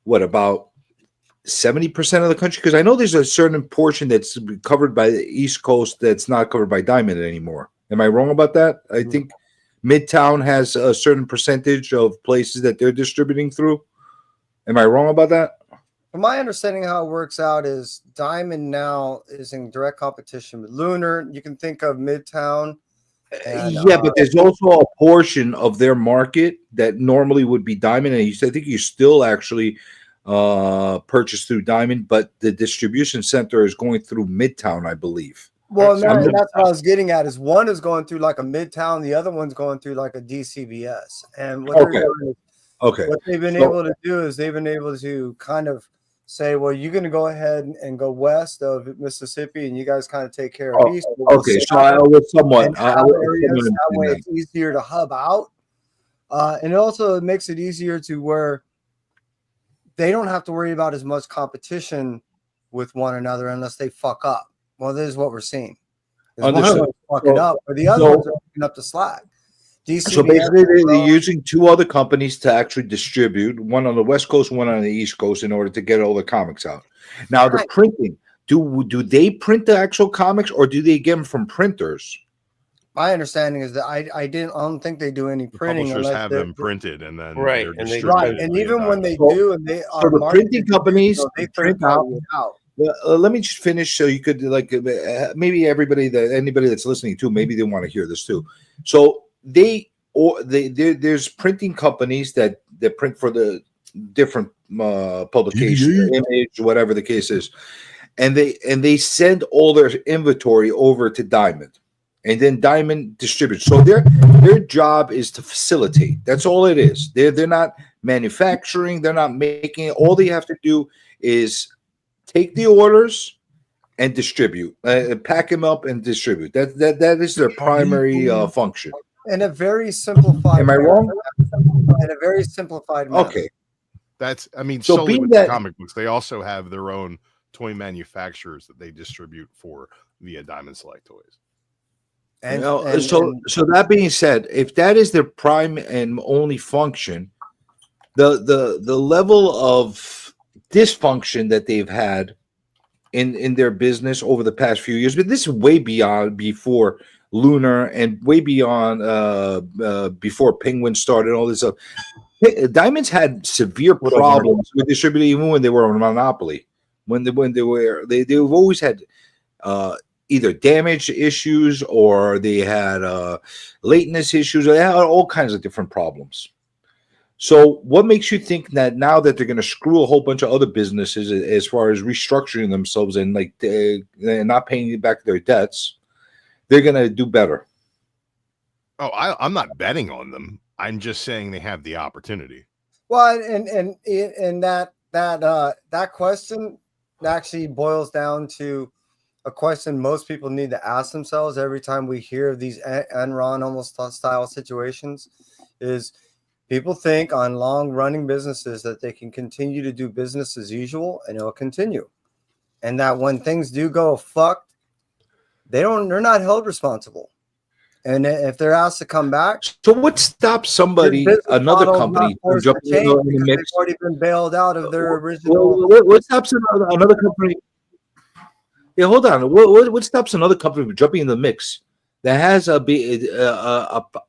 about 70% of the country, because I know there's a certain portion that's covered by the East Coast that's not covered by Diamond anymore. Am I wrong about that? I think Midtown has a certain percentage of places that they're distributing through. Am I wrong about that? From my understanding, how it works out is Diamond now is in direct competition with Lunar. You can think of Midtown. But there's also a portion of their market that normally would be Diamond, and I think you still actually purchase through Diamond, but the distribution center is going through Midtown, I believe. Well, that's what I was getting at. Is one is going through like a Midtown, the other one's going through like a DCBS, and what they've been able to do is they've been able to kind of say, well, you're going to go ahead and go west of Mississippi, and you guys kind of take care of east. Okay, so I was somewhat. That way, it's easier to hub out, and it also makes it easier to where they don't have to worry about as much competition with one another unless they fuck up. Well, this is what we're seeing. One of them fucking up, or the other ones are picking up the slack. So basically, they're using two other companies to actually distribute, one on the West Coast, one on the East Coast, in order to get all the comics out. Now, the do they print the actual comics, or do they get them from printers? My understanding is that I don't think they do any The printing publishers unless have them printed and then Right, they're and they- distributed. right. And via even when they Diamond. do, and they So are the marketed printing to do companies so, they print third party it out. Let me just finish so you could maybe anybody that's listening too, maybe they want to hear this too. So there's printing companies that print for the different publications, image, whatever the case is, and they send all their inventory over to Diamond, and then Diamond distributes. So their job is to facilitate. That's all it is. They're not manufacturing. They're not making it. All they have to do is take the orders and distribute, pack them up and distribute. That is their primary function. In a very simplified. Am I wrong? In a very simplified manner. Okay. That's, I mean, So solely being with that- the comic books, they also have their own toy manufacturers that they distribute for via Diamond Select Toys. And, Now, and- so and- so that being said, if that is their prime and only function, the level of dysfunction that they've had in their business over the past few years, but this is way beyond before Lunar and way beyond before Penguin started, all this stuff. Diamonds had severe problems with distributing even when they were a monopoly. They've always had either damage issues, or they had lateness issues, or they had all kinds of different problems. So what makes you think that now that they're going to screw a whole bunch of other businesses as far as restructuring themselves and like they're not paying back their debts, they're going to do better? Oh, I'm not betting on them. I'm just saying they have the opportunity. well, and that question actually boils down to a question most people need to ask themselves every time we hear of these Enron almost style situations. Is people think on long running businesses that they can continue to do business as usual and it'll continue, and that when things do go fucked, they're not held responsible. And if they're asked to come back, So what stops somebody, their business another model's company, not from forced to jumping change in the because mix? they've already been bailed out of their original. What stops another company? Yeah, hold on. What stops another company from jumping in the mix that has a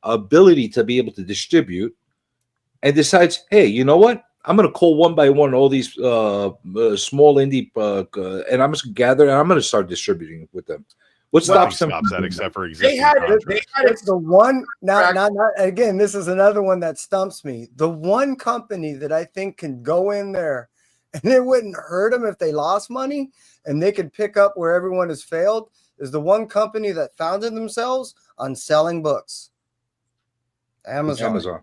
ability to be able to distribute and decides, hey, you know what? I'm going to call one by one all these small indie and I'm just going to gather and I'm going to start distributing with them. What stops them? Stops that from except for They existing had contracts. It's the one. Not again. This is another one that stumps me. The one company that I think can go in there, and it wouldn't hurt them if they lost money, and they could pick up where everyone has failed, is the one company that founded themselves on selling books. Amazon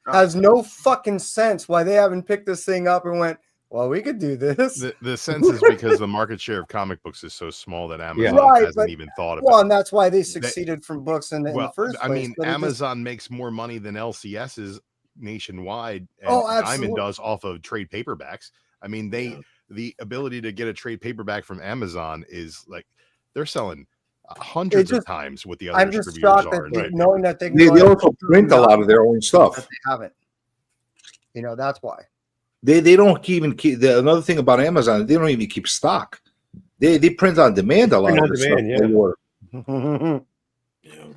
has no fucking sense why they haven't picked this thing up and went, well, we could do this. The sense is because the market share of comic books is so small that Amazon Right, hasn't but- even thought about Well, it. and that's why they succeeded from books in the first place. I mean, but it just- Amazon makes more money than LCS's nationwide, and Oh, Diamond absolutely. does off of trade paperbacks. I mean, the ability to get a trade paperback from Amazon is like they're selling hundreds of times what the other I'm just distributors shocked are. in that trade knowing that they can They go ahead and also print a lot of their own that stuff. they haven't. That's why. They don't even keep. Another thing about Amazon, they don't even keep stock. They print on demand a lot Print of on the demand, stuff they order. Yeah.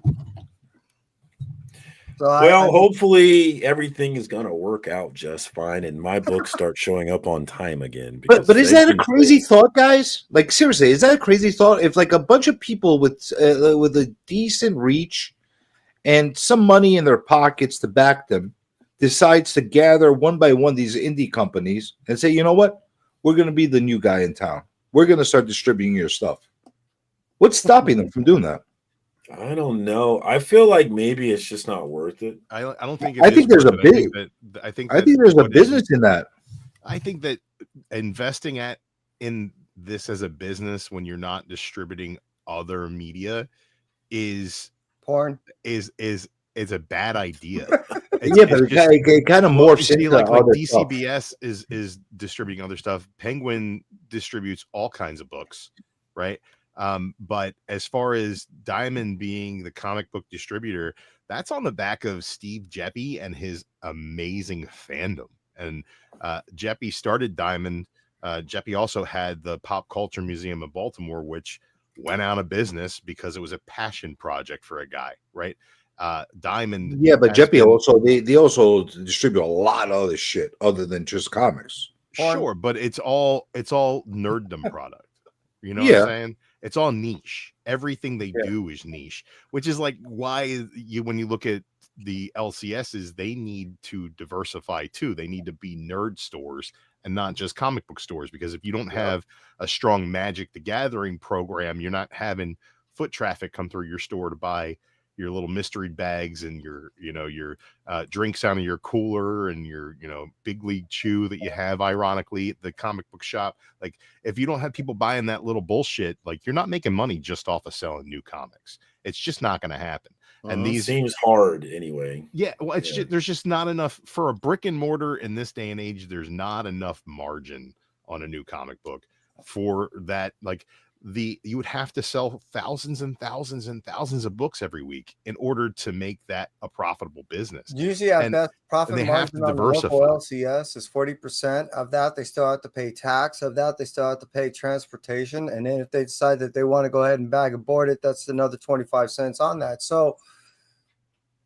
So Well, hopefully everything is going to work out just fine, and my books start showing up on time again. But is they've that a been- crazy thought, guys? Like seriously, is that a crazy thought? If like a bunch of people with a decent reach and some money in their pockets to back them decides to gather one by one these indie companies and say, you know what, we're going to be the new guy in town. We're going to start distributing your stuff. What's stopping them from doing that? I don't know. I feel like maybe it's just not worth it. I don't think. I think there's a big. I think there's a what business in that. I think that investing in this as a business when you're not distributing other media is porn is a bad idea. Yeah, but it kind of morphs into like other stuff. DCBS is distributing other stuff. Penguin distributes all kinds of books, right? But as far as Diamond being the comic book distributor, that's on the back of Steve Jeppy and his amazing fandom. And Jeppy started Diamond Jeppy also had the Pop Culture Museum in Baltimore, which went out of business because it was a passion project for a guy, right? Diamond. Yeah, but has Jeppy been- also they also distribute a lot of other shit other than just comics. Sure, but it's all nerddom product. You know what Yeah. I'm saying? It's all niche. Everything they Yeah. do is niche, which is like why when you look at the LCSs, they need to diversify too. They need to be nerd stores and not just comic book stores, because if you don't have a strong Magic the Gathering program, you're not having foot traffic come through your store to buy your little mystery bags and your drinks out of your cooler and your big league chew that you have ironically at the comic book shop. Like, if you don't have people buying that little bullshit, like, you're not making money just off of selling new comics. It's just not going to happen. And these seems hard anyway. Yeah, well, it's just, there's just not enough for a brick and mortar in this day and age. There's not enough margin on a new comic book for that. Like, you would have to sell thousands and thousands and thousands of books every week in order to make that a profitable business. Usually, at best, profit they have margin to on the local diversify. LCS is 40%. Of that, they still have to pay tax. Of that, they still have to pay transportation. And then if they decide that they want to go ahead and bag and board it, that's another 25 cents on that. So,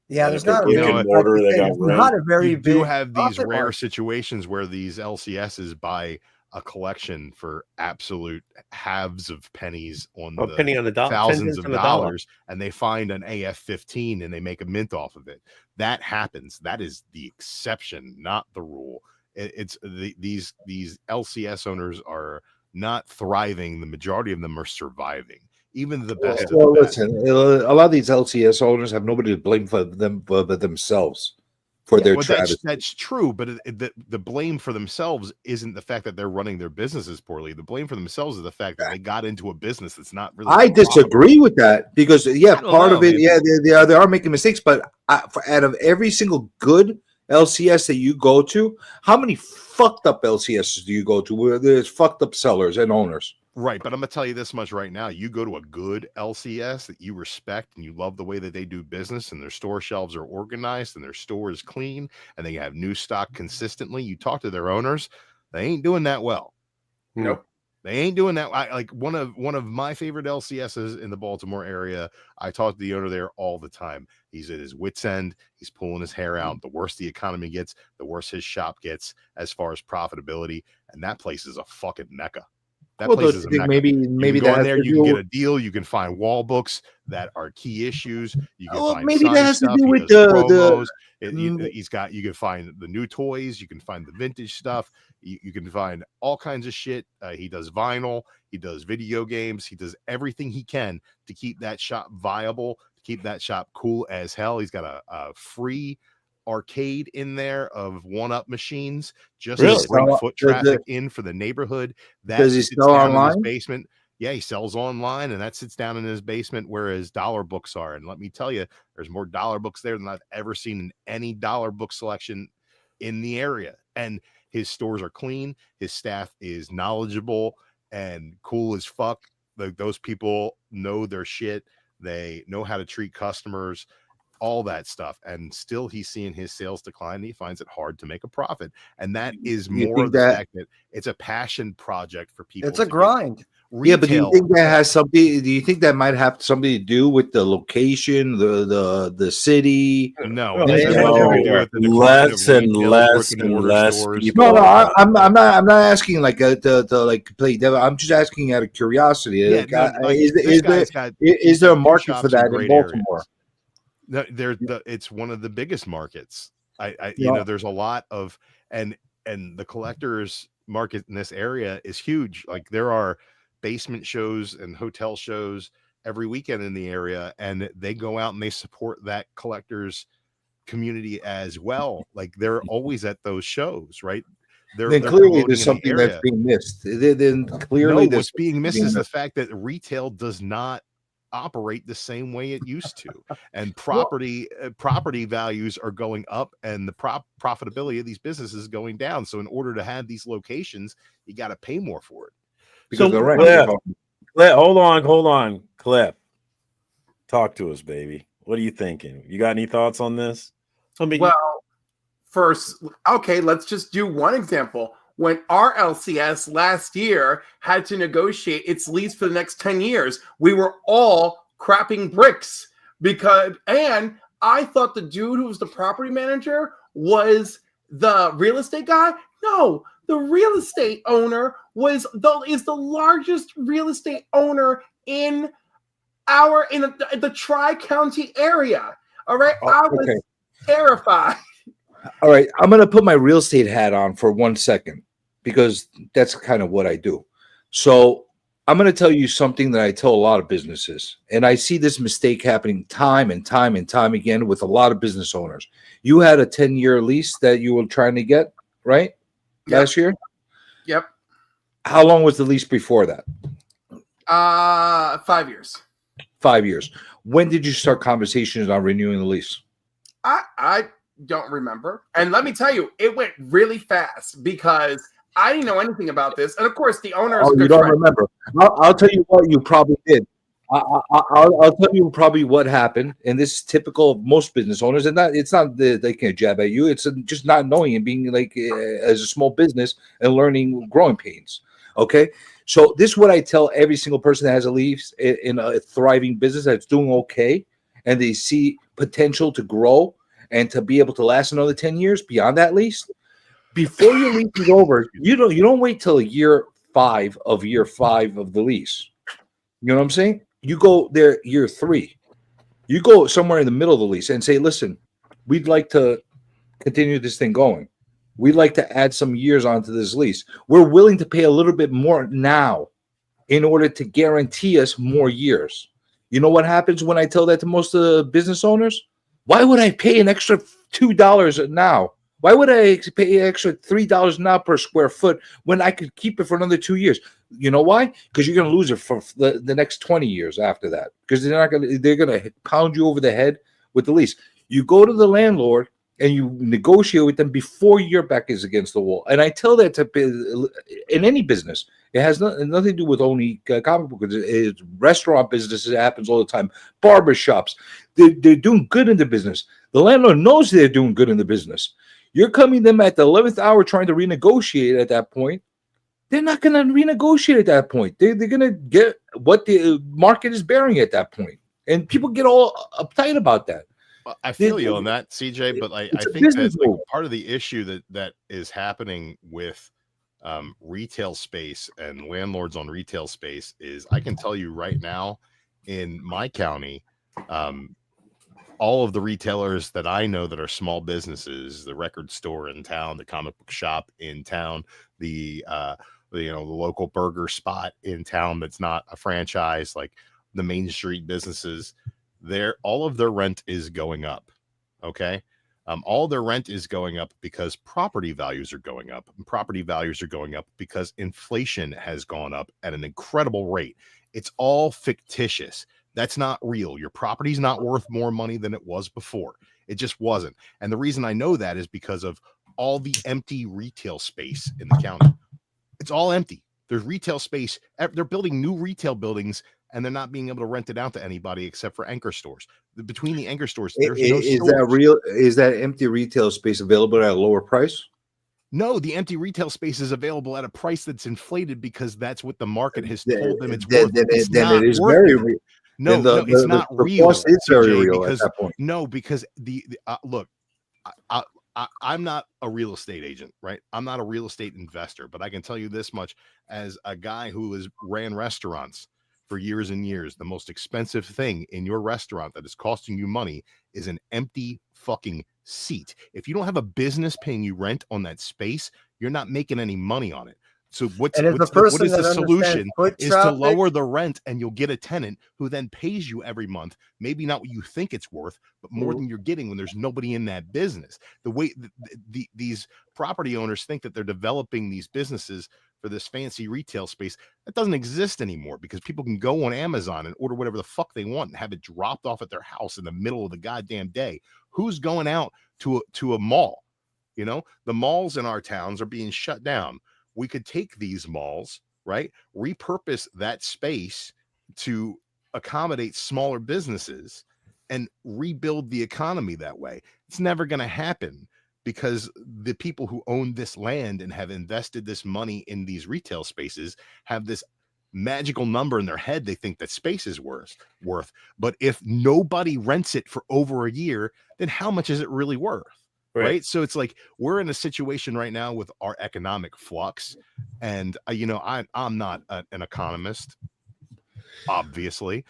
yeah, And there's if they're not a brick big, and mortar, they got it's rent. not a very You big. do have these profit rare margin. situations where these LCSs buy a collection for absolute halves of pennies on A the penny on the dollar, 10 thousands cents of on the dollar. dollars, and they find an AF-15 and they make a mint off of it. That happens. That is the exception, not the rule. These LCS owners are not thriving. The majority of them are surviving. Even the best of Well, the best. listen, a lot of these LCS owners have nobody to blame for them but themselves for their Well, travesty. that's true, but the blame for themselves isn't the fact that they're running their businesses poorly. The blame for themselves is the fact that they got into a business that's not really. I disagree with that because part of it, man. they are making mistakes, but out of every single good LCS that you go to, how many fucked up LCSs do you go to where there's fucked up sellers and owners? Right, but I'm gonna tell you this much right now: you go to a good LCS that you respect and you love the way that they do business, and their store shelves are organized and their store is clean, and they have new stock consistently. You talk to their owners; they ain't doing that well. Nope. They ain't doing that. Like one of my favorite LCSs in the Baltimore area. I talk to the owner there all the time. He's at his wit's end. He's pulling his hair out. The worse the economy gets, the worse his shop gets as far as profitability. And that place is a fucking mecca. That place is a mecca. maybe you can go that in there. You can get a deal. You can find wall books that are key issues. You can find maybe that signed has to stuff. do He with does the promos. You can find the new toys. You can find the vintage stuff. You can find all kinds of shit. He does vinyl. He does video games. He does everything he can to keep that shop viable, to keep that shop cool as hell. He's got a free arcade in there of one-up machines just to bring foot traffic in for the neighborhood. That does he sell down online? in his basement. Yeah, he sells online, and that sits down in his basement where his dollar books are. And let me tell you, there's more dollar books there than I've ever seen in any dollar book selection in the area. And his stores are clean. His staff is knowledgeable and cool as fuck. Like, those people know their shit. They know how to treat customers, all that stuff. And still he's seeing his sales decline. And he finds it hard to make a profit. And that is more of the fact that it's a passion project for people. It's a grind. Yeah, but do you think that has something? Do you think that might have something to do with the location, the city? No, less and less people. No, I'm not asking like to like play devil. I'm just asking out of curiosity. Yeah, is there a market for that in Baltimore? No, it's one of the biggest markets. There's a lot of and the collectors market in this area is huge. Like, there are basement shows and hotel shows every weekend in the area, and they go out and they support that collectors community as well. Like, they're always at those shows, right? Then clearly there's something that's being missed. Then clearly what's being missed is the fact that retail does not operate the same way it used to, and property values are going up, and the profitability of these businesses is going down. So in order to have these locations, you got to pay more for it. Because hold on, Clip. Talk to us, baby. What are you thinking? You got any thoughts on this? Well, first, okay, let's just do one example. when our LCS last year had to negotiate its lease for the next 10 years. We were all crapping bricks and I thought the dude who was the property manager was the real estate guy. No, the real estate owner is the largest real estate owner in the Tri-County area. All right. Oh, I was terrified. All right, I'm going to put my real estate hat on for 1 second because that's kind of what I do. So I'm going to tell you something that I tell a lot of businesses, and I see this mistake happening time and time and time again with a lot of business owners. You had a 10-year lease that you were trying to get, right? Yep. Last year? Yep. How long was the lease before that? 5 years. 5 years. When did you start conversations on renewing the lease? I don't remember. And let me tell you, it went really fast because I didn't know anything about this. And of course, the owner is a good you don't friend. remember. I'll tell you what you probably did. I'll tell you probably what happened, and this is typical of most business owners. And it's not that they can jab at you; it's just not knowing and being like as a small business and learning growing pains. Okay, so this is what I tell every single person that has a lease in a thriving business that's doing okay, and they see potential to grow and to be able to last another 10 years beyond that lease. Before your lease is over, you don't wait till year five of the lease. You know what I'm saying? You go there year 3. You go somewhere in the middle of the lease and say, listen, we'd like to continue this thing going. We'd like to add some years onto this lease. We're willing to pay a little bit more now in order to guarantee us more years. You know what happens when I tell that to most of the business owners? Why would I pay an extra $2 now? Why would I pay an extra $3 now per square foot when I could keep it for another 2 years? You know why? Because you're going to lose it for the next 20 years after that. Because they're going to pound you over the head with the lease. You go to the landlord and you negotiate with them before your back is against the wall. And I tell that to in any business. It has nothing to do with only comic book. It's restaurant businesses. It happens all the time. Barbershops. They're doing good in the business. The landlord knows they're doing good in the business. You're coming them at the 11th hour trying to renegotiate at that point. They're not going to renegotiate at that point. They're going to get what the market is bearing at that point. And people get all uptight about that. Well, I feel you on that, CJ, but I think that's like part of the issue that is happening with retail space and landlords on retail space is I can tell you right now in my county, all of the retailers that I know that are small businesses, the record store in town, the comic book shop in town, the local burger spot in town that's not a franchise, like the Main Street businesses, all of their rent is going up. Okay. All their rent is going up because property values are going up. And property values are going up because inflation has gone up at an incredible rate. It's all fictitious. That's not real. Your property's not worth more money than it was before. It just wasn't. And the reason I know that is because of all the empty retail space in the county. It's all empty. There's retail space. They're building new retail buildings and they're not being able to rent it out to anybody except for anchor stores. Between the anchor stores, there's no Is stores. that real? Is that empty retail space available at a lower price? No, the empty retail space is available at a price that's inflated because that's what the market has told them it's worth. Then it is very real. No, it's not real. Cost is very CJ, real because, at that point. No, because look, I'm not a real estate agent, right? I'm not a real estate investor, but I can tell you this much as a guy who has ran restaurants for years and years. The most expensive thing in your restaurant that is costing you money is an empty fucking seat. If you don't have a business paying you rent on that space, you're not making any money on it. So what is the solution is to lower the rent and you'll get a tenant who then pays you every month, maybe not what you think it's worth, but more than you're getting when there's nobody in that business. The way these property owners think that they're developing these businesses for this fancy retail space, that doesn't exist anymore because people can go on Amazon and order whatever the fuck they want and have it dropped off at their house in the middle of the goddamn day. Who's going out to a mall? You know, the malls in our towns are being shut down. We could take these malls, right? Repurpose that space to accommodate smaller businesses and rebuild the economy that way. It's never going to happen because the people who own this land and have invested this money in these retail spaces have this magical number in their head they think that space is worth. But if nobody rents it for over a year, then how much is it really worth? Right. So it's like we're in a situation right now with our economic flux. And, I'm not an economist, obviously,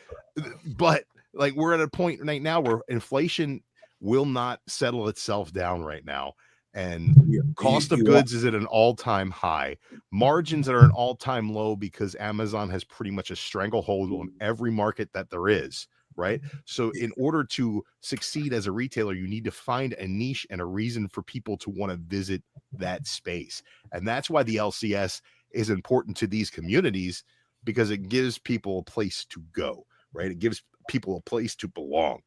but like we're at a point right now where inflation will not settle itself down right now. And cost of goods is at an all-time high. Margins are an all-time low because Amazon has pretty much a stranglehold on every market that there is. Right. So in order to succeed as a retailer, you need to find a niche and a reason for people to want to visit that space. And that's why the LCS is important to these communities, because it gives people a place to go. Right. It gives people a place to belong.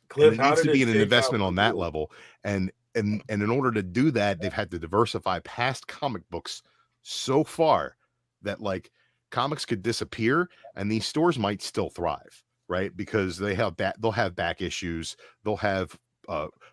Cliff, and it needs to be an investment on that level. And in order to do that, they've had to diversify past comic books so far that like comics could disappear and these stores might still thrive. Right, because they'll have back issues, they'll have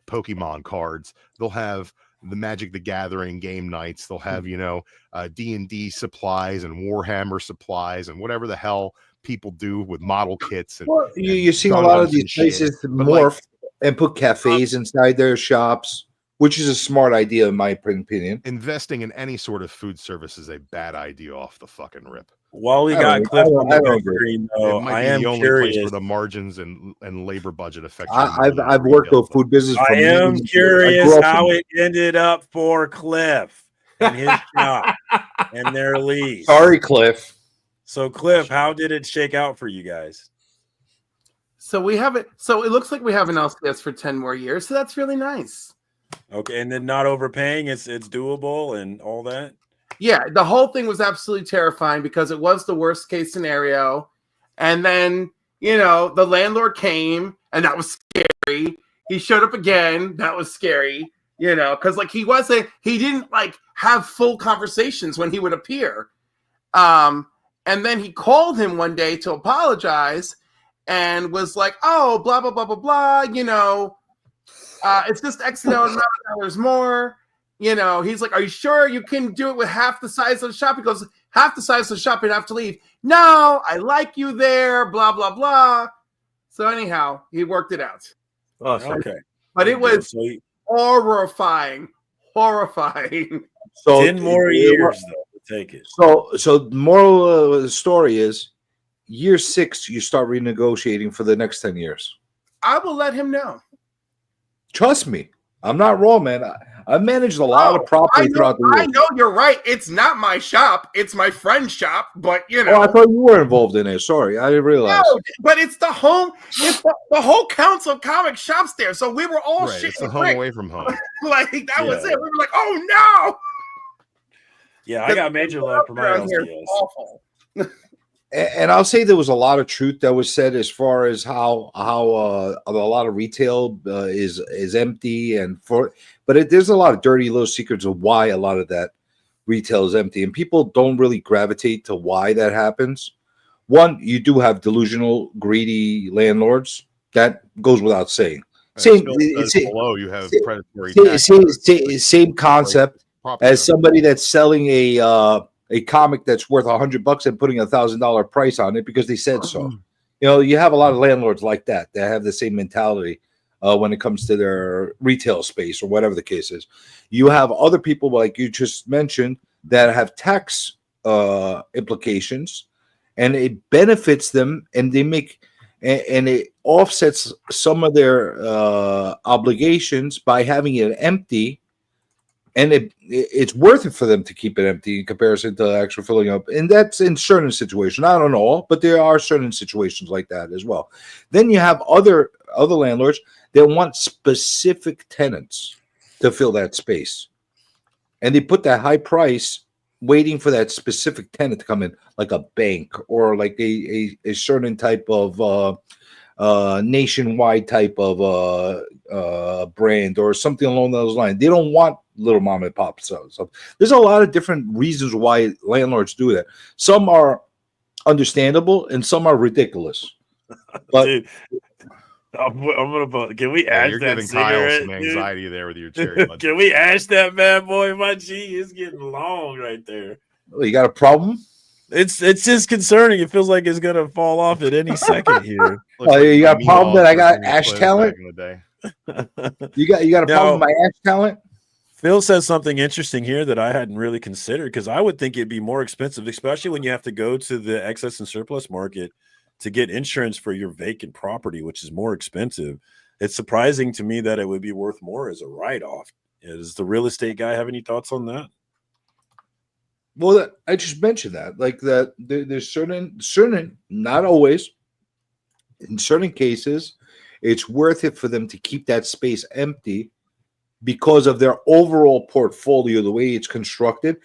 Pokemon cards, they'll have the Magic the Gathering game nights, they'll have D&D supplies and Warhammer supplies and whatever the hell people do with model kits. And, well, you're seeing a lot of these places morph and put cafes inside their shops, which is a smart idea in my opinion. Investing in any sort of food service is a bad idea off the fucking rip. While we got Cliff on the screen, though, I am the only curious place where the margins and labor budget affect. I've worked with food business. I am curious how it ended up for Cliff and his shop and their lease. Sorry, Cliff. So, Cliff, how did it shake out for you guys? So we have it. So it looks like we have an LCS for 10 more years. So that's really nice. Okay, and then not overpaying, it's doable and all that. Yeah, the whole thing was absolutely terrifying because it was the worst case scenario. And then, the landlord came and that was scary. He showed up again. That was scary, because like he didn't like have full conversations when he would appear. And then he called him one day to apologize and was like, oh, blah, blah, blah, blah, blah, it's just X amount of dollars more. He's like, are you sure you can do it with half the size of the shop? He goes, half the size of the shop, you'd have to leave. No, I like you there, blah, blah, blah. So anyhow, he worked it out. Awesome. Okay. But it was horrifying. So 10 more years, though, to take it. So the moral of the story is year 6, you start renegotiating for the next 10 years. I will let him know. Trust me. I'm not wrong, man. I've managed a lot of property throughout the years. I know you're right. It's not my shop. It's my friend's shop. But Oh, I thought you were involved in it. Sorry, I didn't realize. No, but it's the home. It's the whole council of comic shops there. So we were all shitting. It's the home away from home. Like that was it. We were like, oh no. Yeah, I got major love for my LCS. Awful. And I'll say there was a lot of truth that was said as far as how a lot of retail is empty but there's a lot of dirty little secrets of why a lot of that retail is empty, and people don't really gravitate to why that happens. One, you do have delusional, greedy landlords. That goes without saying. Below you have predatory. Same concept as somebody that's selling a comic that's worth $100 and putting $1,000 price on it because they said so. You have a lot of landlords like that have the same mentality when it comes to their retail space or whatever the case is. You have other people like you just mentioned that have tax implications, and it benefits them, and it offsets some of their obligations by having it empty. And it's worth it for them to keep it empty in comparison to actually filling up. And that's in certain situations. I don't know all, but there are certain situations like that as well. Then you have other landlords that want specific tenants to fill that space. And they put that high price waiting for that specific tenant to come in, like a bank or like a certain type of nationwide type of brand or something along those lines. They don't want little mom and pop stuff. So there's a lot of different reasons why landlords do that. Some are understandable and some are ridiculous. But Dude, I'm gonna vote. Can we Yeah, ash you're that giving Kyle cigarette, some dude? anxiety there with your cherry bud. Can we ash that bad boy? My G is getting long right there. Oh, you got a problem? It's just concerning. It feels like it's gonna fall off at any second here. Looks Oh, like you my got a problem Meemaw that I got cartoon was ash closed talent? back in the day. You got a problem Now, with my ash talent? Phil says something interesting here that I hadn't really considered, because I would think it'd be more expensive, especially when you have to go to the excess and surplus market to get insurance for your vacant property, which is more expensive. It's surprising to me that it would be worth more as a write-off. Does the real estate guy have any thoughts on that? Well, I just mentioned that. Like that, there's certain, not always, in certain cases, it's worth it for them to keep that space empty because of their overall portfolio, the way it's constructed,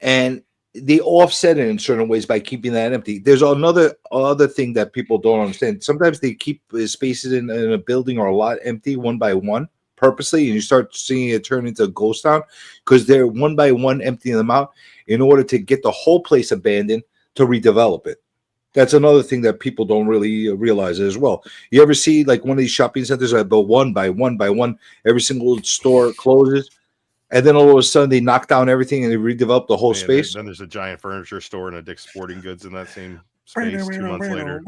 and they offset it in certain ways by keeping that empty. There's other thing that people don't understand. Sometimes they keep spaces in a building or a lot empty one by one purposely, and you start seeing it turn into a ghost town because they're one by one emptying them out in order to get the whole place abandoned to redevelop it. That's another thing that people don't really realize as well. You ever see like one of these shopping centers that go one by one by one, every single store closes, and then all of a sudden they knock down everything and they redevelop the whole space? Then there's a giant furniture store and a Dick's Sporting Goods in that same space 2 months later.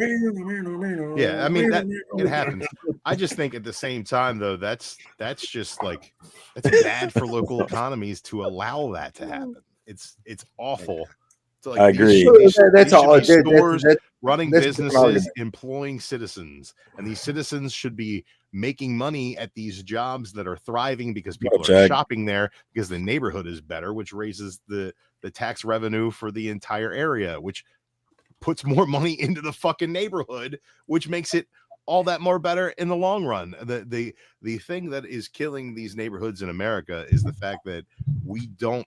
Yeah, I mean that it happens. I just think at the same time though, that's just like that's bad for local economies to allow that to happen. It's awful. So like I agree. That's all. These stores running that's businesses, employing citizens, and these citizens should be making money at these jobs that are thriving because people are shopping there because the neighborhood is better, which raises the tax revenue for the entire area, which puts more money into the fucking neighborhood, which makes it all that more better in the long run. The thing that is killing these neighborhoods in America is the fact that we don't.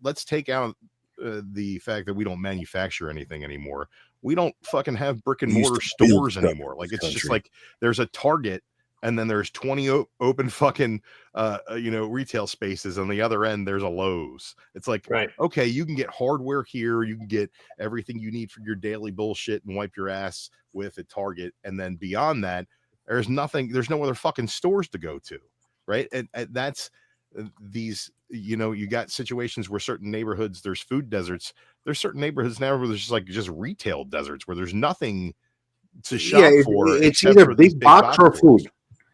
Let's take out the fact that we don't manufacture anything anymore. We don't fucking have brick and mortar stores anymore. Like it's just like there's a Target and then there's 20 open fucking retail spaces. On the other end there's a Lowe's. It's like, right, okay, you can get hardware here, you can get everything you need for your daily bullshit and wipe your ass with at Target, and then beyond that there's no other fucking stores to go to, right? And that's these, you got situations where certain neighborhoods there's food deserts. There's certain neighborhoods now where there's just retail deserts where there's nothing to shop for. It's either big box or food.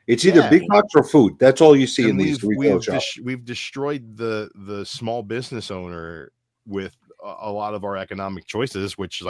It's either big box or food. That's all you see in these retail shops. We've destroyed the small business owner with a lot of our economic choices, which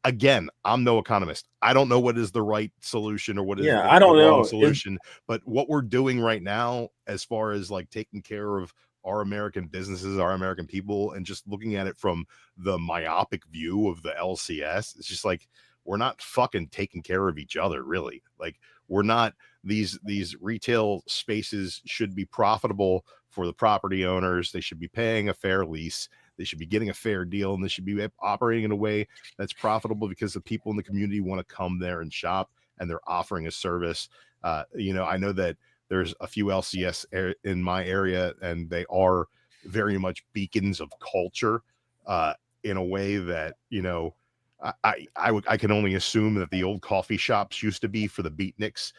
again, I'm no economist. I don't know what is the right solution or what is the wrong solution. But what we're doing right now, as far as like taking care of our American businesses, our American people, and just looking at it from the myopic view of the LCS, it's just like we're not fucking taking care of each other, really. Like we're not. These retail spaces should be profitable for the property owners. They should be paying a fair lease. They should be getting a fair deal, and they should be operating in a way that's profitable because the people in the community want to come there and shop, and they're offering a service. I know that there's a few LCS in my area, and they are very much beacons of culture in a way that, I can only assume that the old coffee shops used to be for the beatniks.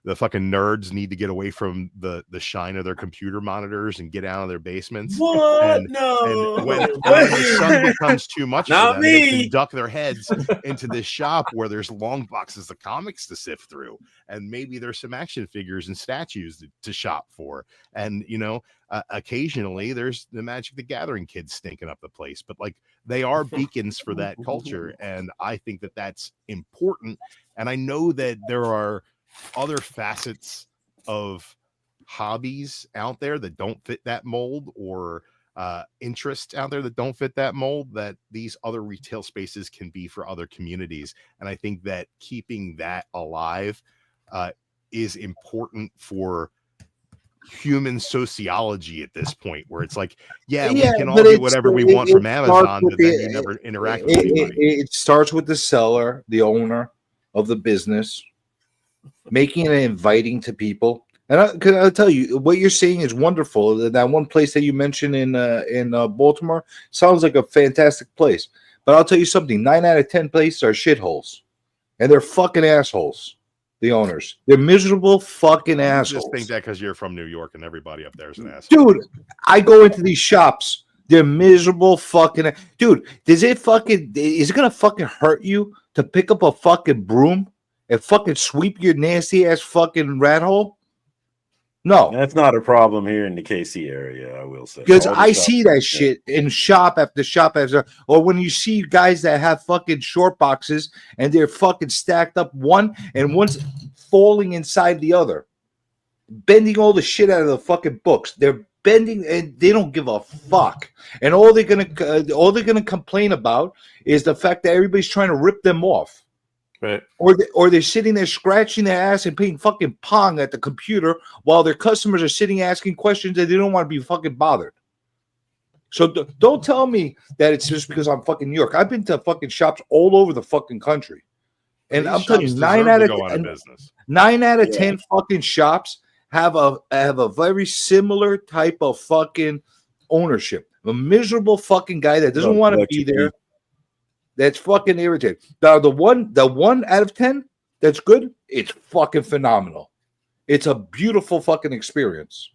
The fucking nerds need to get away from the shine of their computer monitors and get out of their basements. What? And when the sun becomes too much for them, they can duck their heads into this shop where there's long boxes of comics to sift through, and maybe there's some action figures and statues to shop for. And occasionally there's the Magic the Gathering kids stinking up the place, but like they are beacons for that culture, and I think that that's important. And I know that there are other facets of hobbies out there that don't fit that mold, or interests out there that don't fit that mold, that these other retail spaces can be for other communities. And I think that keeping that alive is important for human sociology at this point, where it's like, we can all do whatever we want from Amazon, but then you never interact with anybody. It starts with the seller, the owner of the business, making it inviting to people. And I'll tell you, what you're saying is wonderful. That one place that you mentioned in Baltimore sounds like a fantastic place. But I'll tell you something: 9 out of 10 places are shitholes. and they're fucking assholes. The owners, they're miserable fucking You assholes. just think that because you're from New York and everybody up there is an asshole. Dude, I go into these shops. They're miserable fucking. Dude, is it gonna fucking hurt you to pick up a fucking broom and fucking sweep your nasty ass fucking rat hole? No. That's not a problem here in the KC area, I will say. Because All the I stuff- see that shit in shop after shop after, or when you see guys that have fucking short boxes and they're fucking stacked up one and one's falling inside the other, bending all the shit out of the fucking books. They're bending and they don't give a fuck. And all they're gonna complain about is the fact that everybody's trying to rip them off. Right. Or they're sitting there scratching their ass and playing fucking pong at the computer while their customers are sitting asking questions that they don't want to be fucking bothered. So don't tell me that it's just because I'm fucking New York. I've been to fucking shops all over the fucking country. And These I'm telling you, shops 9 deserve out to of go out of business. 9 out of 10 fucking shops have a very similar type of fucking ownership. A miserable fucking guy that doesn't want to be there. That's fucking irritating. Now the one out of 10 that's good, it's fucking phenomenal. It's a beautiful fucking experience.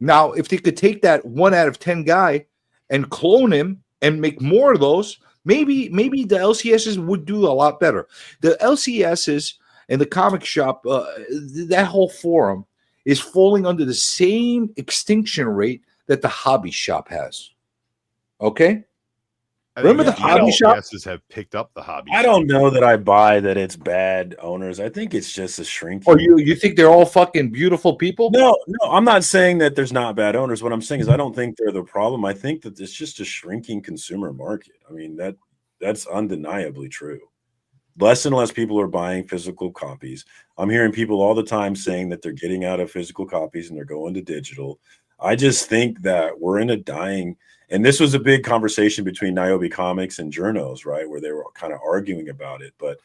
Now, if they could take that 1 out of 10 guy and clone him and make more of those, maybe the LCSs would do a lot better. The LCSs and the comic shop, that whole forum is falling under the same extinction rate that the hobby shop has. Okay? Remember the hobby shop? LCSs have picked up the hobby. I don't know that I buy that it's bad owners. I think it's just a shrinking. Or you think they're all fucking beautiful people? No, I'm not saying that there's not bad owners. What I'm saying is I don't think they're the problem. I think that it's just a shrinking consumer market. I mean, that's undeniably true. Less and less people are buying physical copies. I'm hearing people all the time saying that they're getting out of physical copies and they're going to digital. I just think that we're in a dying. And this was a big conversation between Niobe Comics and Journos, right, where they were kind of arguing about it. But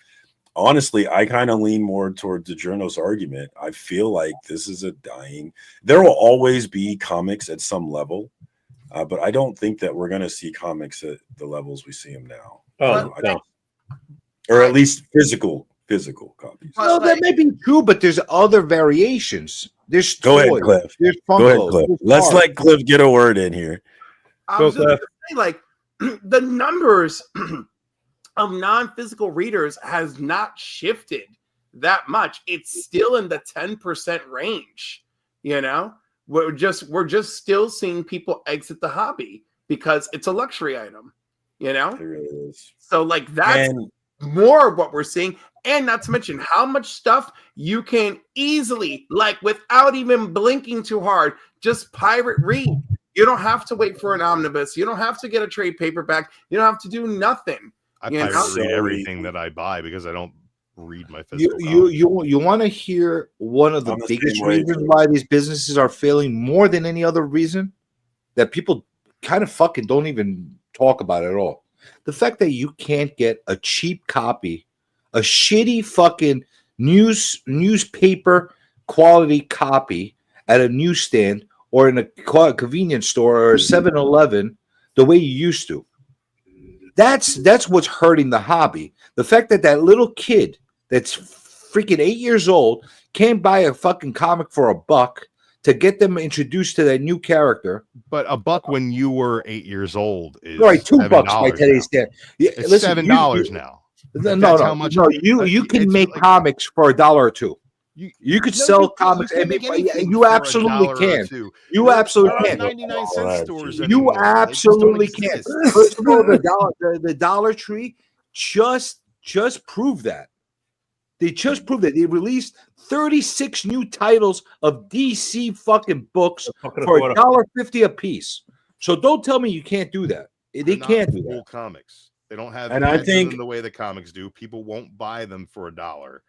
honestly, I kind of lean more towards the Journos argument. I feel like this is a dying. There will always be comics at some level, but I don't think that we're going to see comics at the levels we see them now. Oh, no. Or at least physical copies. Well, that may be true, but there's other variations. There's Go ahead, toys, Cliff. There's Go Funkos, ahead, Cliff. there's Let's cars. let Cliff get a word in here. I was just going to say, like, the numbers of non-physical readers has not shifted that much. It's still in the 10% range. You know, we're just still seeing people exit the hobby because it's a luxury item. You know, It really is. so like that's And more of what we're seeing. And not to mention how much stuff you can easily, like without even blinking too hard, just pirate read. You don't have to wait for an omnibus. You don't have to get a trade paperback. You don't have to do nothing. I Yeah, pirate read so everything that I buy because I don't read my physical. You want to hear one of the I'm the biggest same way, reasons too. why these businesses are failing more than any other reason that people kind of fucking don't even talk about at all. The fact that you can't get a cheap copy, a shitty fucking newspaper quality copy at a newsstand or in a convenience store or a 7-Eleven the way you used to. That's what's hurting the hobby. The fact that little kid that's freaking 8 years old can't buy a fucking comic for $1 to get them introduced to that new character. But $1 when you were 8 years old is Right, $2 by $7 today's now. standard. Yeah, It's listen, $7 now. No, That's no, how much- no. You can it's make like- comics for $1 or $2. You could No, sell you can't- comics. you can't and make make- anything you for absolutely $1 or can. $2. You There absolutely aren't can. 99-cent stores You anymore. They just don't absolutely can. exist. First of all, the Dollar Tree just proved that. They just proved that they released 36 new titles of DC fucking books for $1.50 a piece. So don't tell me you can't do that. They They're not can't do full that. comics. They don't have And I ads in think- them the way the comics do. People won't buy them for $1.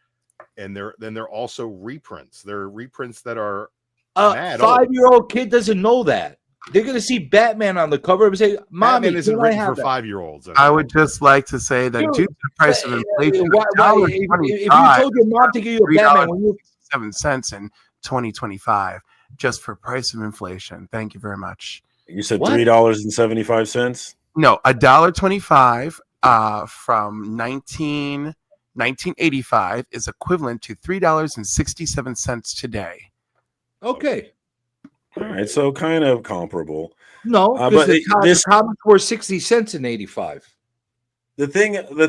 And they're also reprints. They're reprints that are A mad 5-year-old kid doesn't know that. They're gonna see Batman on the cover and say, "Mommy, Batman isn't can I written have for that?" 5-year-olds. I would just like to say that Dude, due to the price of inflation, If you told your mom to give you a Batman when you 7 cents in 2025, just for price of inflation. Thank you very much. You said What? $3.75. No, $1.25 from 19 1985 is equivalent to $3.67 today. Okay. All right, so kind of comparable. No, because but the comics were 60 cents in 85. The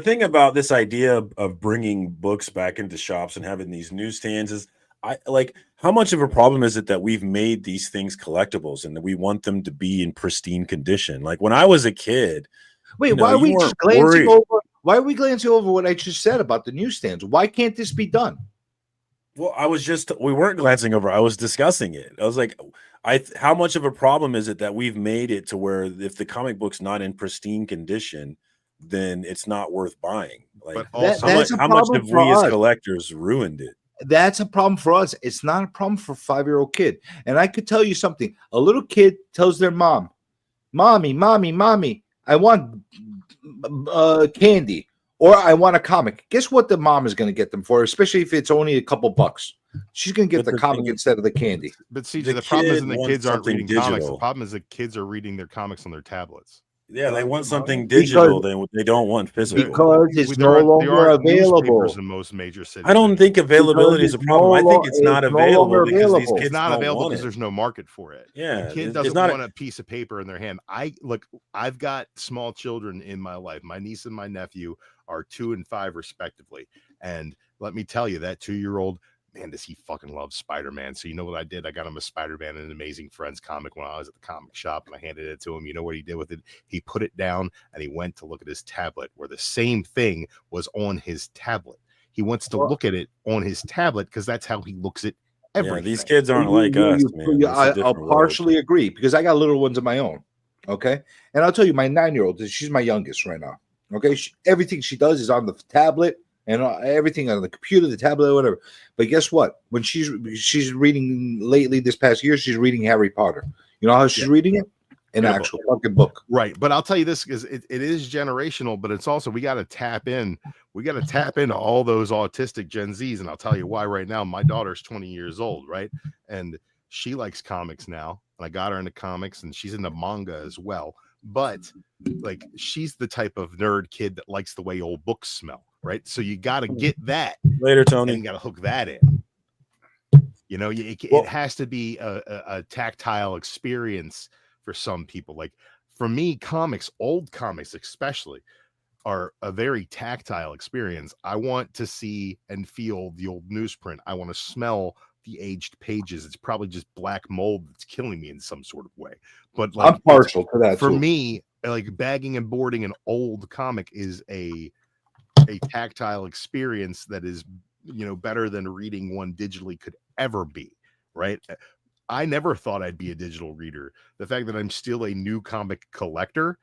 thing about this idea of bringing books back into shops and having these newsstands is, I like, how much of a problem is it that we've made these things collectibles and that we want them to be in pristine condition? Like when I was a kid, Wait, why are we just glancing over? Why are we glancing over what I just said about the newsstands? Why can't this be done? Well, we weren't glancing over. I was discussing it. I was like, how much of a problem is it that we've made it to where if the comic book's not in pristine condition, then it's not worth buying? Like, But also, how much have we as collectors ruined it? That's a problem for us. It's not a problem for a 5-year-old kid. And I could tell you something. A little kid tells their mom, "Mommy, I want candy, or I want a comic." Guess what the mom is going to get them for, especially if it's only a couple bucks. She's going to get the comic instead of the candy. But CJ, the problem isn't the kids aren't reading comics. The problem is the kids are reading their comics on their tablets. Yeah, they want something digital. They don't want physical. Because it's no longer available in most major cities. I don't think availability is a problem. I think it's not available because these kids it's not available because it. there's no market for it. Yeah, the kid doesn't want a piece of paper in their hand. I've got small children in my life. My niece and my nephew are 2 and 5 respectively. And let me tell you, that 2-year-old, man, does he fucking love Spider-Man. So you know what I did? I got him a Spider-Man and Amazing Friends comic when I was at the comic shop, and I handed it to him. You know what he did with it? He put it down and he went to look at his tablet where the same thing was on his tablet. He wants to look at it on his tablet because that's how he looks at everything. Yeah, these kids aren't like us, man. I'll partially agree because I got little ones of my own. Okay. And I'll tell you, my 9-year-old, she's my youngest right now. Okay. Everything she does is on the tablet. And everything on the computer, the tablet, whatever. But guess what? When she's reading lately this past year, she's reading Harry Potter. You know how she's reading it? An actual fucking book. Right. But I'll tell you this, because it is generational, but it's also, we got to tap in. We got to tap into all those autistic Gen Zs. And I'll tell you why right now. My daughter's 20 years old, right? And she likes comics now. And I got her into comics, and she's into manga as well. But like, she's the type of nerd kid that likes the way old books smell. Right. So you got to get that later, Tony. And you got to hook that in. You know, it has to be a tactile experience for some people. Like for me, comics, old comics especially, are a very tactile experience. I want to see and feel the old newsprint. I want to smell the aged pages. It's probably just black mold that's killing me in some sort of way. But like, I'm partial to that. For me, like bagging and boarding an old comic is a tactile experience that is, you know, better than reading one digitally could ever be, right? I never thought I'd be a digital reader. The fact that I'm still a new comic collector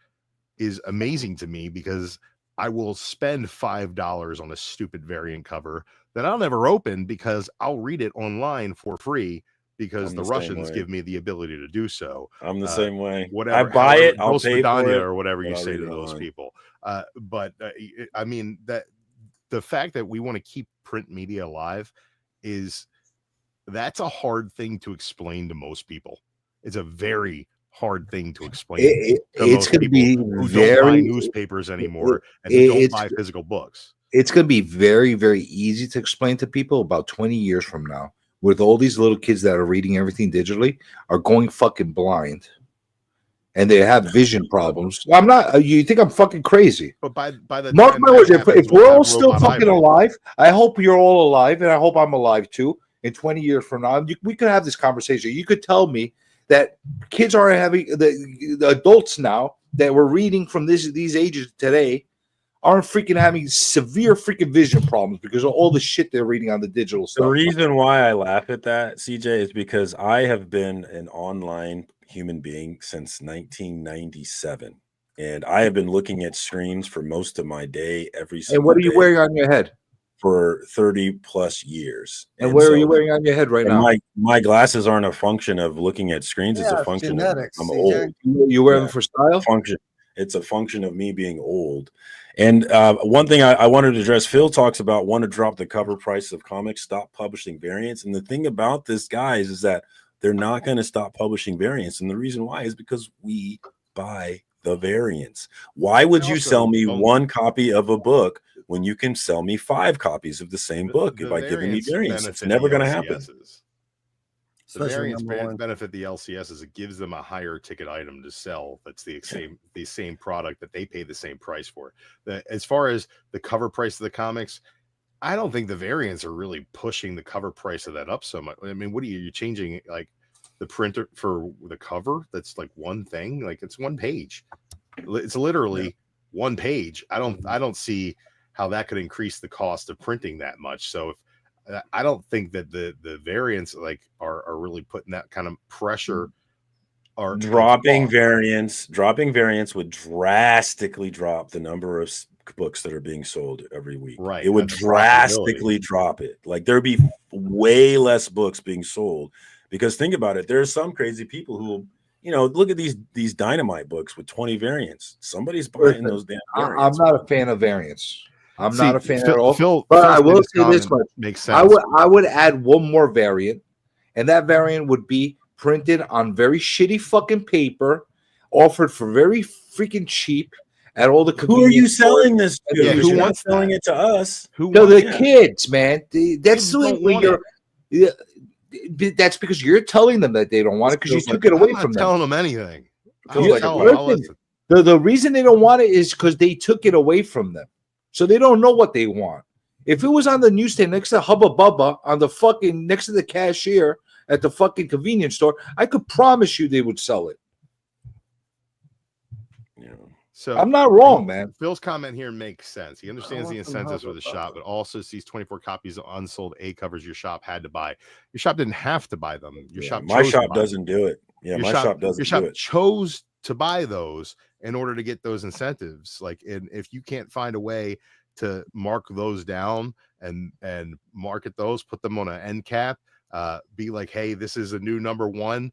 is amazing to me, because I will spend $5 on a stupid variant cover that I'll never open because I'll read it online for free because the Russians give me the ability to do so. I'm the same way. Whatever, I buy it, I'll pay for it, or whatever you say to those people. But I mean, that the fact that we want to keep print media alive that's a hard thing to explain to most people. It's a very hard thing to explain. It's going to be who don't buy newspapers anymore and who don't buy physical books. It's going to be very, very easy to explain to people about 20 years from now, with all these little kids that are reading everything digitally are going fucking blind. And they have vision problems. I'm not. You think I'm fucking crazy? But by the mark time my words, if we're all still fucking highway. alive, I hope you're all alive, and I hope I'm alive too. In 20 years from now, we could have this conversation. You could tell me that kids are having the adults now that were reading from these ages today aren't freaking having severe freaking vision problems because of all the shit they're reading on the digital stuff. The reason why I laugh at that, CJ, is because I have been an online human being since 1997, and I have been looking at screens for most of my day every single day. And what are you wearing on your head? For 30 plus years. And where are you wearing on your head right now? My glasses aren't a function of looking at screens. It's a function genetics, of I'm old. You wear them for style? It's a function of me being old. And one thing I wanted to address, Phil talks about want to drop the cover price of comics, stop publishing variants. And the thing about this, guys, is that they're not going to stop publishing variants. And the reason why is because we buy the variants. Why would you sell me one copy of a book when you can sell me 5 copies of the same book by giving me variants? It's benefit never the going to happen. LCSs. The Especially variants number one. benefit the LCS is it gives them a higher ticket item to sell. That's the same product that they pay the same price for. As far as the cover price of the comics, I don't think the variants are really pushing the cover price of that up so much. I mean, what are you changing like the printer for the cover? That's like one thing. Like it's one page. It's literally one page. I don't see how that could increase the cost of printing that much. So if I don't think that the variants like are really putting that kind of pressure. Or Dropping variants would drastically drop the number of books that are being sold every week. Right. It would drastically drop it. Like there'd be way less books being sold because think about it. There's some crazy people who will, look at these Dynamite books with 20 variants. Somebody's buying those damn variants. I'm not a fan of variants. I'm not a fan Phil, at all. Phil, but Phil's I will say this comment much: makes sense. I would add one more variant, and that variant would be printed on very shitty fucking paper, offered for very freaking cheap at all the. Who are you selling this to? Yeah, Who wants selling it to us? To the kids, man. That's Kids the don't way want you're. That's because you're telling them that they don't want it because you took it away from them. Telling them anything. The reason they don't want it is because they took it away from them, so they don't know what they want. If it was on the newsstand next to Hubba Bubba on the fucking next to the cashier at the fucking convenience store, I could promise you they would sell it. So I'm not wrong, man. Phil's comment here makes sense. He understands the incentives for the shop, but also sees 24 copies of unsold A covers your shop had to buy. Your shop didn't have to buy them. My shop doesn't do it. Yeah, my shop doesn't. Your shop do it. chose to buy those in order to get those incentives. Like, and if you can't find a way to mark those down and market those, put them on an end cap, be like, hey, this is a new number one.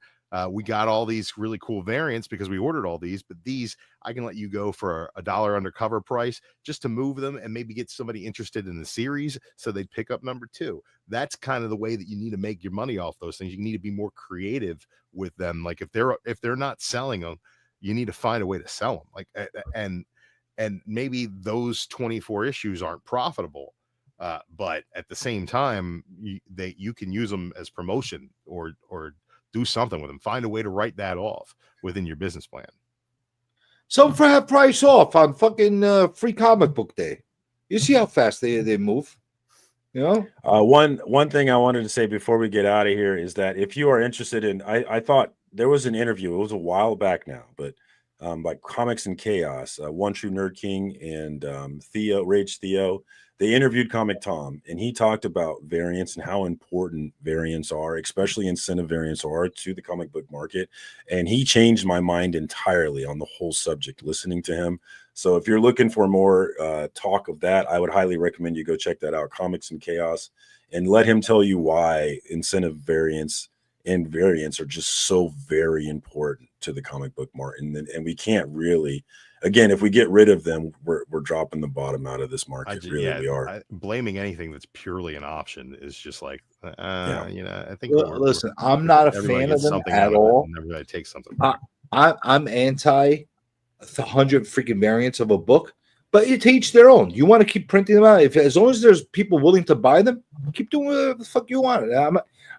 We got all these really cool variants because we ordered all these, but these I can let you go for $1 undercover price just to move them and maybe get somebody interested in the series so they'd pick up number 2. That's kind of the way that you need to make your money off those things. You need to be more creative with them. Like if they're not selling them, you need to find a way to sell them. Like and maybe those 24 issues aren't profitable, but at the same time, you can use them as promotion or do something with them. Find a way to write that off within your business plan. Some for half price off on fucking free comic book day. You see how fast they move. One thing I wanted to say before we get out of here is that if you are interested in, I thought there was an interview. It was a while back now, but like Comics and Chaos, One True Nerd King and Rage Theo, they interviewed Comic Tom, and he talked about variants and how important variants are, especially incentive variants are to the comic book market. And he changed my mind entirely on the whole subject, listening to him. So if you're looking for more talk of that, I would highly recommend you go check that out, Comics and Chaos, and let him tell you why incentive variants and variants are just so very important to the comic book market. And we can't really, again, if we get rid of them, we're dropping the bottom out of this market. We are. Blaming anything that's purely an option is just like, I think. Listen, I'm not a fan of them at all. Everybody takes something. I'm anti 100 freaking variants of a book, but to each their own. You want to keep printing them out. As long as there's people willing to buy them, keep doing whatever the fuck you want.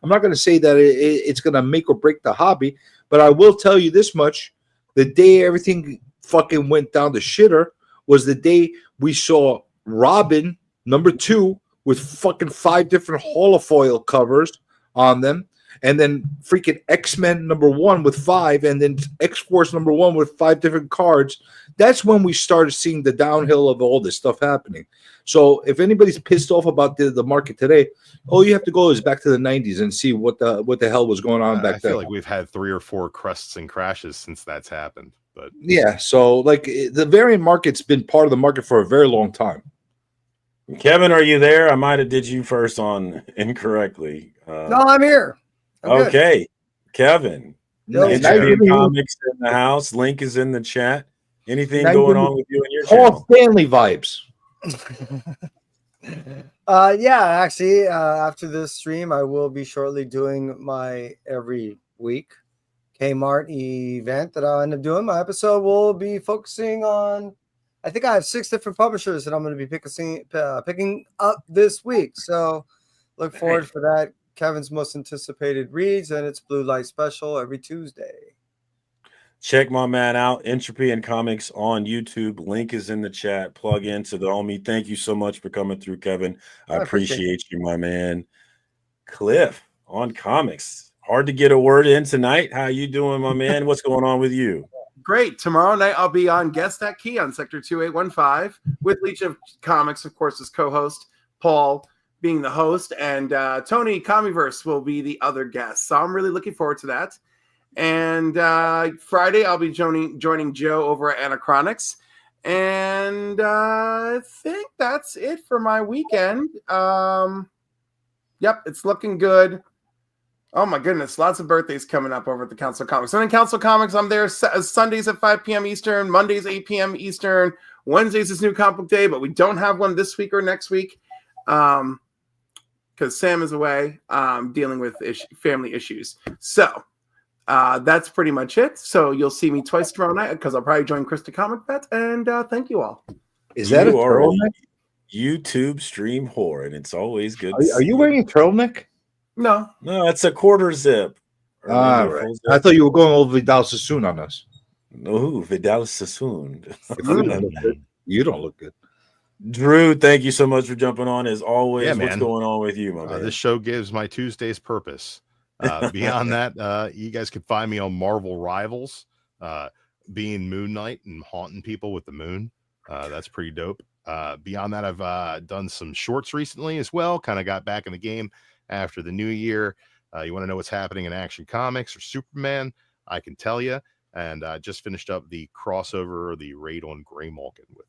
I'm not going to say that it's going to make or break the hobby, but I will tell you this much: the day everything fucking went down the shitter was the day we saw Robin #2 with fucking 5 different holofoil covers on them, and then freaking X-Men #1 with 5, and then X-Force #1 with 5 different cards. That's when we started seeing the downhill of all this stuff happening. So if anybody's pissed off about the market today, all you have to go is back to the 90s and see what the hell was going on back then. I feel like we've had 3 or 4 crests and crashes since that's happened. But yeah, so like the variant market's been part of the market for a very long time. Kevin, are you there? I might have did you first on incorrectly. No, I'm here. I'm okay, good. Kevin. Comics in the house. Link is in the chat. Anything going on with you and your Paul Stanley vibes? Yeah, actually, after this stream, I will be shortly doing my every week Kmart event that I'll end up doing. My episode will be focusing on I think I have 6 different publishers that I'm going to be picking up this week. So look forward for that. Kevin's most anticipated reads, and it's Blue Light Special every Tuesday. Check my man out, Entropy and Comics on YouTube. Link is in the chat. Plug into the homie. Thank you so much for coming through, Kevin. I appreciate you, my man. Cliff on comics. Hard to get a word in tonight. How you doing, my man? What's going on with you? Great. Tomorrow night I'll be on Guest at Key on Sector 2815 with Leech of Comics, of course, as co-host, Paul being the host, and Tony Comiverse will be the other guest. So I'm really looking forward to that. And Friday I'll be joining Joe over at Anachronics. And I think that's it for my weekend. Yep, it's looking good. Oh my goodness, lots of birthdays coming up over at the Council of Comics. And in Council of Comics, I'm there Sundays at 5 p.m. Eastern, Mondays 8 p.m. Eastern, Wednesdays is New Comic Book Day, but we don't have one this week or next week because Sam is away dealing with family issues. So that's pretty much it. So you'll see me twice tomorrow night because I'll probably join Krista Comic Bet. And thank you all. Is that a turtleneck? YouTube stream whore, and it's always good. Are you wearing a turtleneck? No, it's a quarter zip. Right. I thought you were going over Vidal Sassoon on us. No, Vidal Sassoon. You don't look good. Drew, thank you so much for jumping on as always. Yeah, What's going on with you, my man? This show gives my Tuesdays purpose. Beyond that, you guys can find me on Marvel Rivals, being Moon Knight and haunting people with the moon. That's pretty dope. Beyond that, I've done some shorts recently as well. Kind of got back in the game after the new year. You want to know what's happening in Action Comics or Superman? I can tell you. And just finished up the crossover, or the raid on Grey Malkin with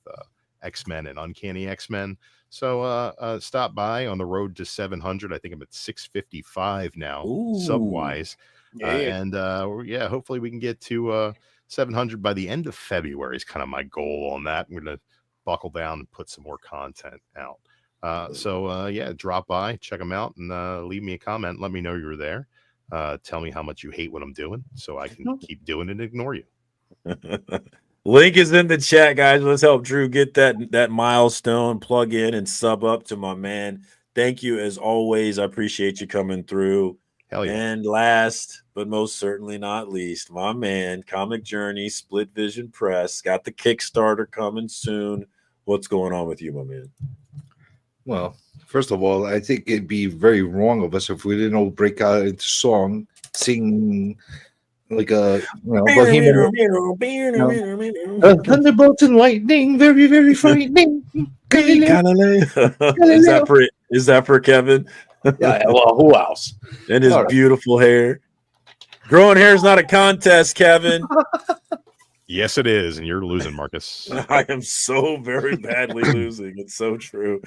X-Men and Uncanny X-Men. So stop by on the road to 700. I think I'm at 655 now, sub-wise. And hopefully we can get to 700 by the end of February is kind of my goal on that. I'm going to buckle down and put some more content out. Drop by, check them out, and leave me a comment. Let me know you're there. Tell me how much you hate what I'm doing so I can keep doing it and ignore you. Link is in the chat, guys. Let's help Drew get that milestone. Plug in and sub up to my man. Thank you as always. I appreciate you coming through. Hell yeah. And last but most certainly not least, my man, Comic Journey, Split Vision Press, got the Kickstarter coming soon. What's going on with you, my man? Well, first of all, I think it'd be very wrong of us if we didn't all break out into song, sing like a bohemian. Thunderbolts and lightning, very, very frightening. Is that for Kevin? Yeah, well, who else? And his beautiful hair. Growing hair is not a contest, Kevin. Yes, it is, and you're losing, Marcus. I am so very badly losing. It's so true.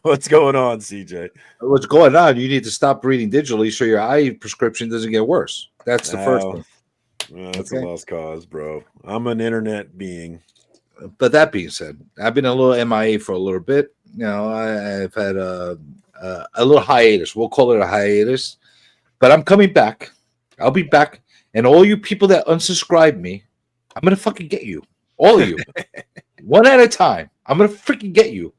What's going on, CJ? What's going on? You need to stop reading digitally so your eye prescription doesn't get worse. That's the first thing. That's a lost cause, bro. I'm an internet being. But that being said, I've been a little MIA for a little bit. You know, I've had a little hiatus. We'll call it a hiatus. But I'm coming back. I'll be back. And all you people that unsubscribe me, I'm going to fucking get you. All of you. One at a time. I'm going to freaking get you.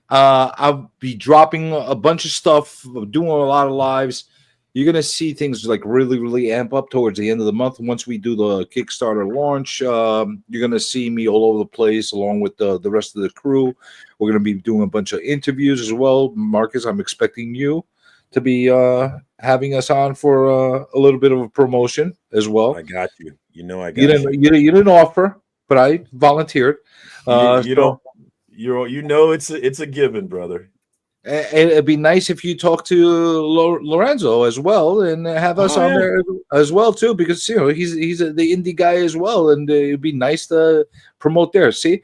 I'll be dropping a bunch of stuff, doing a lot of lives. You're going to see things like really, really amp up towards the end of the month. Once we do the Kickstarter launch, you're going to see me all over the place along with the rest of the crew. We're going to be doing a bunch of interviews as well. Marcus, I'm expecting you to be having us on for a little bit of a promotion as well. I got you. You know I got you. You didn't offer, but I volunteered. It's a given, brother. It'd be nice if you talk to Lorenzo as well and have us on there as well too, because he's the indie guy as well, and it'd be nice to promote there. See,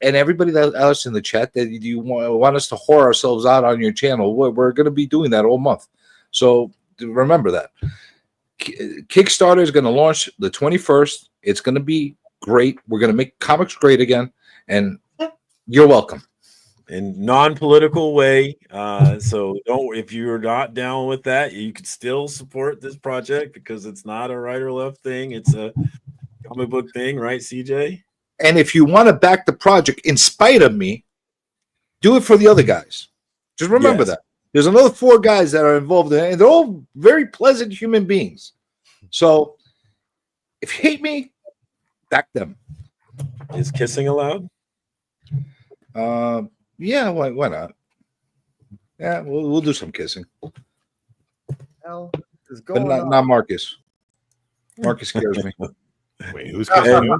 and everybody else in the chat that you want us to whore ourselves out on your channel, we're going to be doing that all month. So remember that Kickstarter is going to launch the 21st. It's going to be great. We're going to make comics great again, and you're welcome. In non-political way. So if you're not down with that, you can still support this project because it's not a right or left thing. It's a comic book thing, right, CJ? And if you want to back the project in spite of me, do it for the other guys. Just remember Yes. that. There's another 4 guys that are involved in it, and they're all very pleasant human beings. So if you hate me, back them. Is kissing allowed? Yeah, why not? Yeah, we'll do some kissing. Hell is But going on. not Marcus. Marcus scares me. Wait, who's kissing who?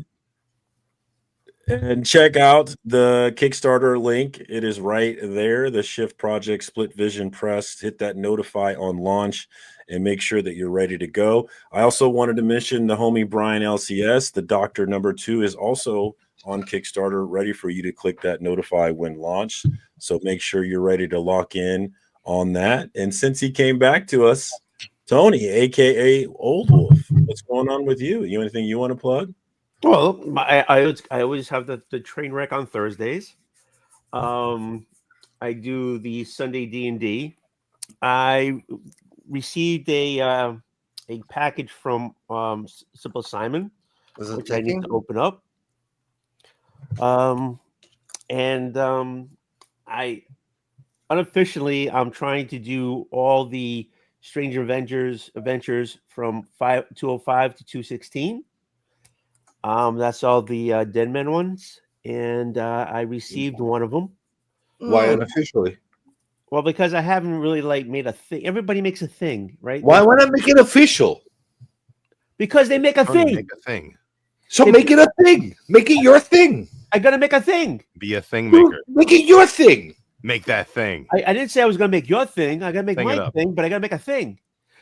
And check out the Kickstarter link. It is right there. The Shift Project Split Vision Press. Hit that notify on launch and make sure that you're ready to go. I also wanted to mention the homie Brian LCS. The Doctor #2 is also on Kickstarter, ready for you to click that notify when launched. So make sure you're ready to lock in on that. And since he came back to us, Tony, aka Old Wolf, what's going on with you? You anything you want to plug? Well, I always have the train wreck on Thursdays. I do the Sunday D&D. I received a package from Simple Simon, Was it which I need taking? to open up. I unofficially I'm trying to do all the Stranger adventures from 205 to 216. That's all the Dead Men ones, and I received one of them. Why Mm. unofficially? Well, because I haven't really made a thing. Everybody makes a thing, right? Why not make it official? Because they make a Tony, thing. make a thing. So If- make it a thing. Make it your thing. I gotta make a thing. Be a thing maker. Make it your thing. Make that thing. I didn't say I was gonna make your thing. I gotta make Thing it my up. thing, but I gotta make a thing.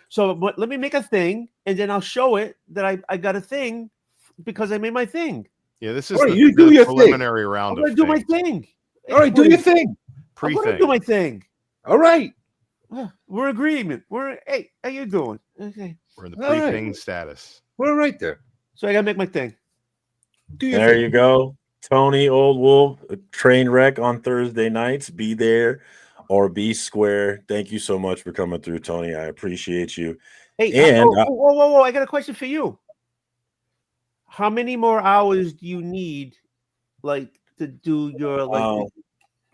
So let me make a thing, and then I'll show it that I got a thing because I made my thing. Yeah, this is All right, the, you do the your thing. preliminary I'm round gonna of do my things. thing. All right, do your thing. I'm gonna Pre-thing. do my thing. All right. We're in agreement. Hey, how you doing? Okay. We're in the All right. pre-thing status. We're right there. So I gotta make my thing. Do your There thing. you go. Tony Old Wolf, a train wreck on Thursday nights. Be there or be square. Thank you so much for coming through, Tony. I appreciate you. Hey, And whoa! I got a question for you. How many more hours do you need, to do your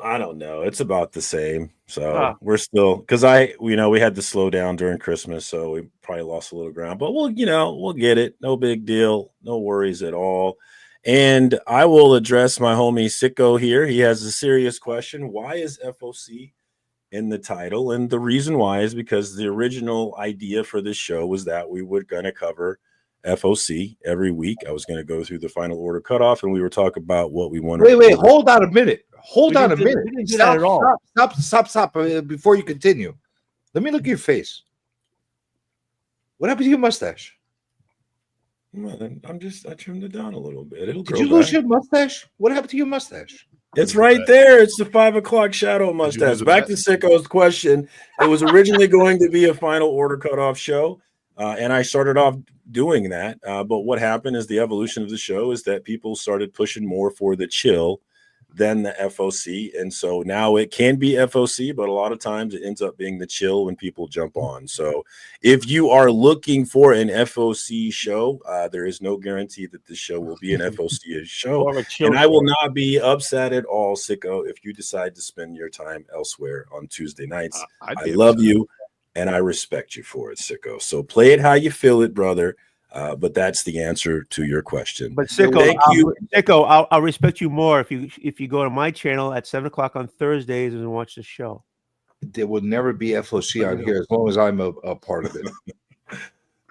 I don't know. It's about the same. So Ah. we're still because we had to slow down during Christmas, so we probably lost a little ground. But we'll get it. No big deal. No worries at all. And I will address my homie Sicko here. He has a serious question. Why is FOC in the title? And the reason why is because the original idea for this show was that we were going to cover FOC every week. I was going to go through the final order cutoff, and we were talking about what we wanted. Wait. Hold on a minute. Hold on a We minute. didn't do that at all. Stop before you continue. Let me look at your face. What happened to your mustache? I trimmed it down a little bit. It'll Did grow you lose back. your mustache? What happened to your mustache? It's right there. It's the 5 o'clock shadow mustache. lose a Back bet? to Sicko's question. It was originally going to be a final order cutoff show, and I started off doing that. But what happened is the evolution of the show is that people started pushing more for the chill than the FOC, and so now it can be FOC, but a lot of times it ends up being the chill when people jump on. So if you are looking for an FOC show, there is no guarantee that this show will be an FOC show. Or a chill And I will show. not be upset at all, Sicko, if you decide to spend your time elsewhere on Tuesday nights. I'd I be love upset. you, and I respect you for it, Sicko. So play it how you feel it, brother. But that's the answer to your question. But Sicko, Thank you. Sicko, I'll respect you more if you go to my channel at 7 o'clock on Thursdays and watch the show. There will never be FOC on here as long as I'm a part of it.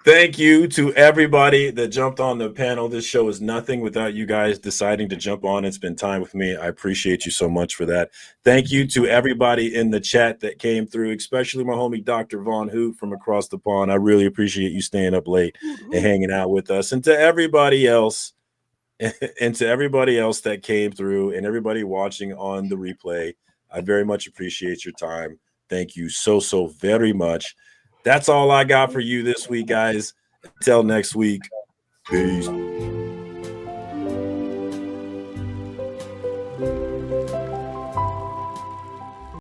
Thank you to everybody that jumped on the panel. This show is nothing without you guys deciding to jump on and spend time with me. I appreciate you so much for that. Thank you to everybody in the chat that came through, especially my homie Dr. Von Hoot from across the pond. I really appreciate you staying up late and hanging out with us. And to everybody else, that came through and everybody watching on the replay, I very much appreciate your time. Thank you so very much. That's all I got for you this week, guys. Until next week, peace.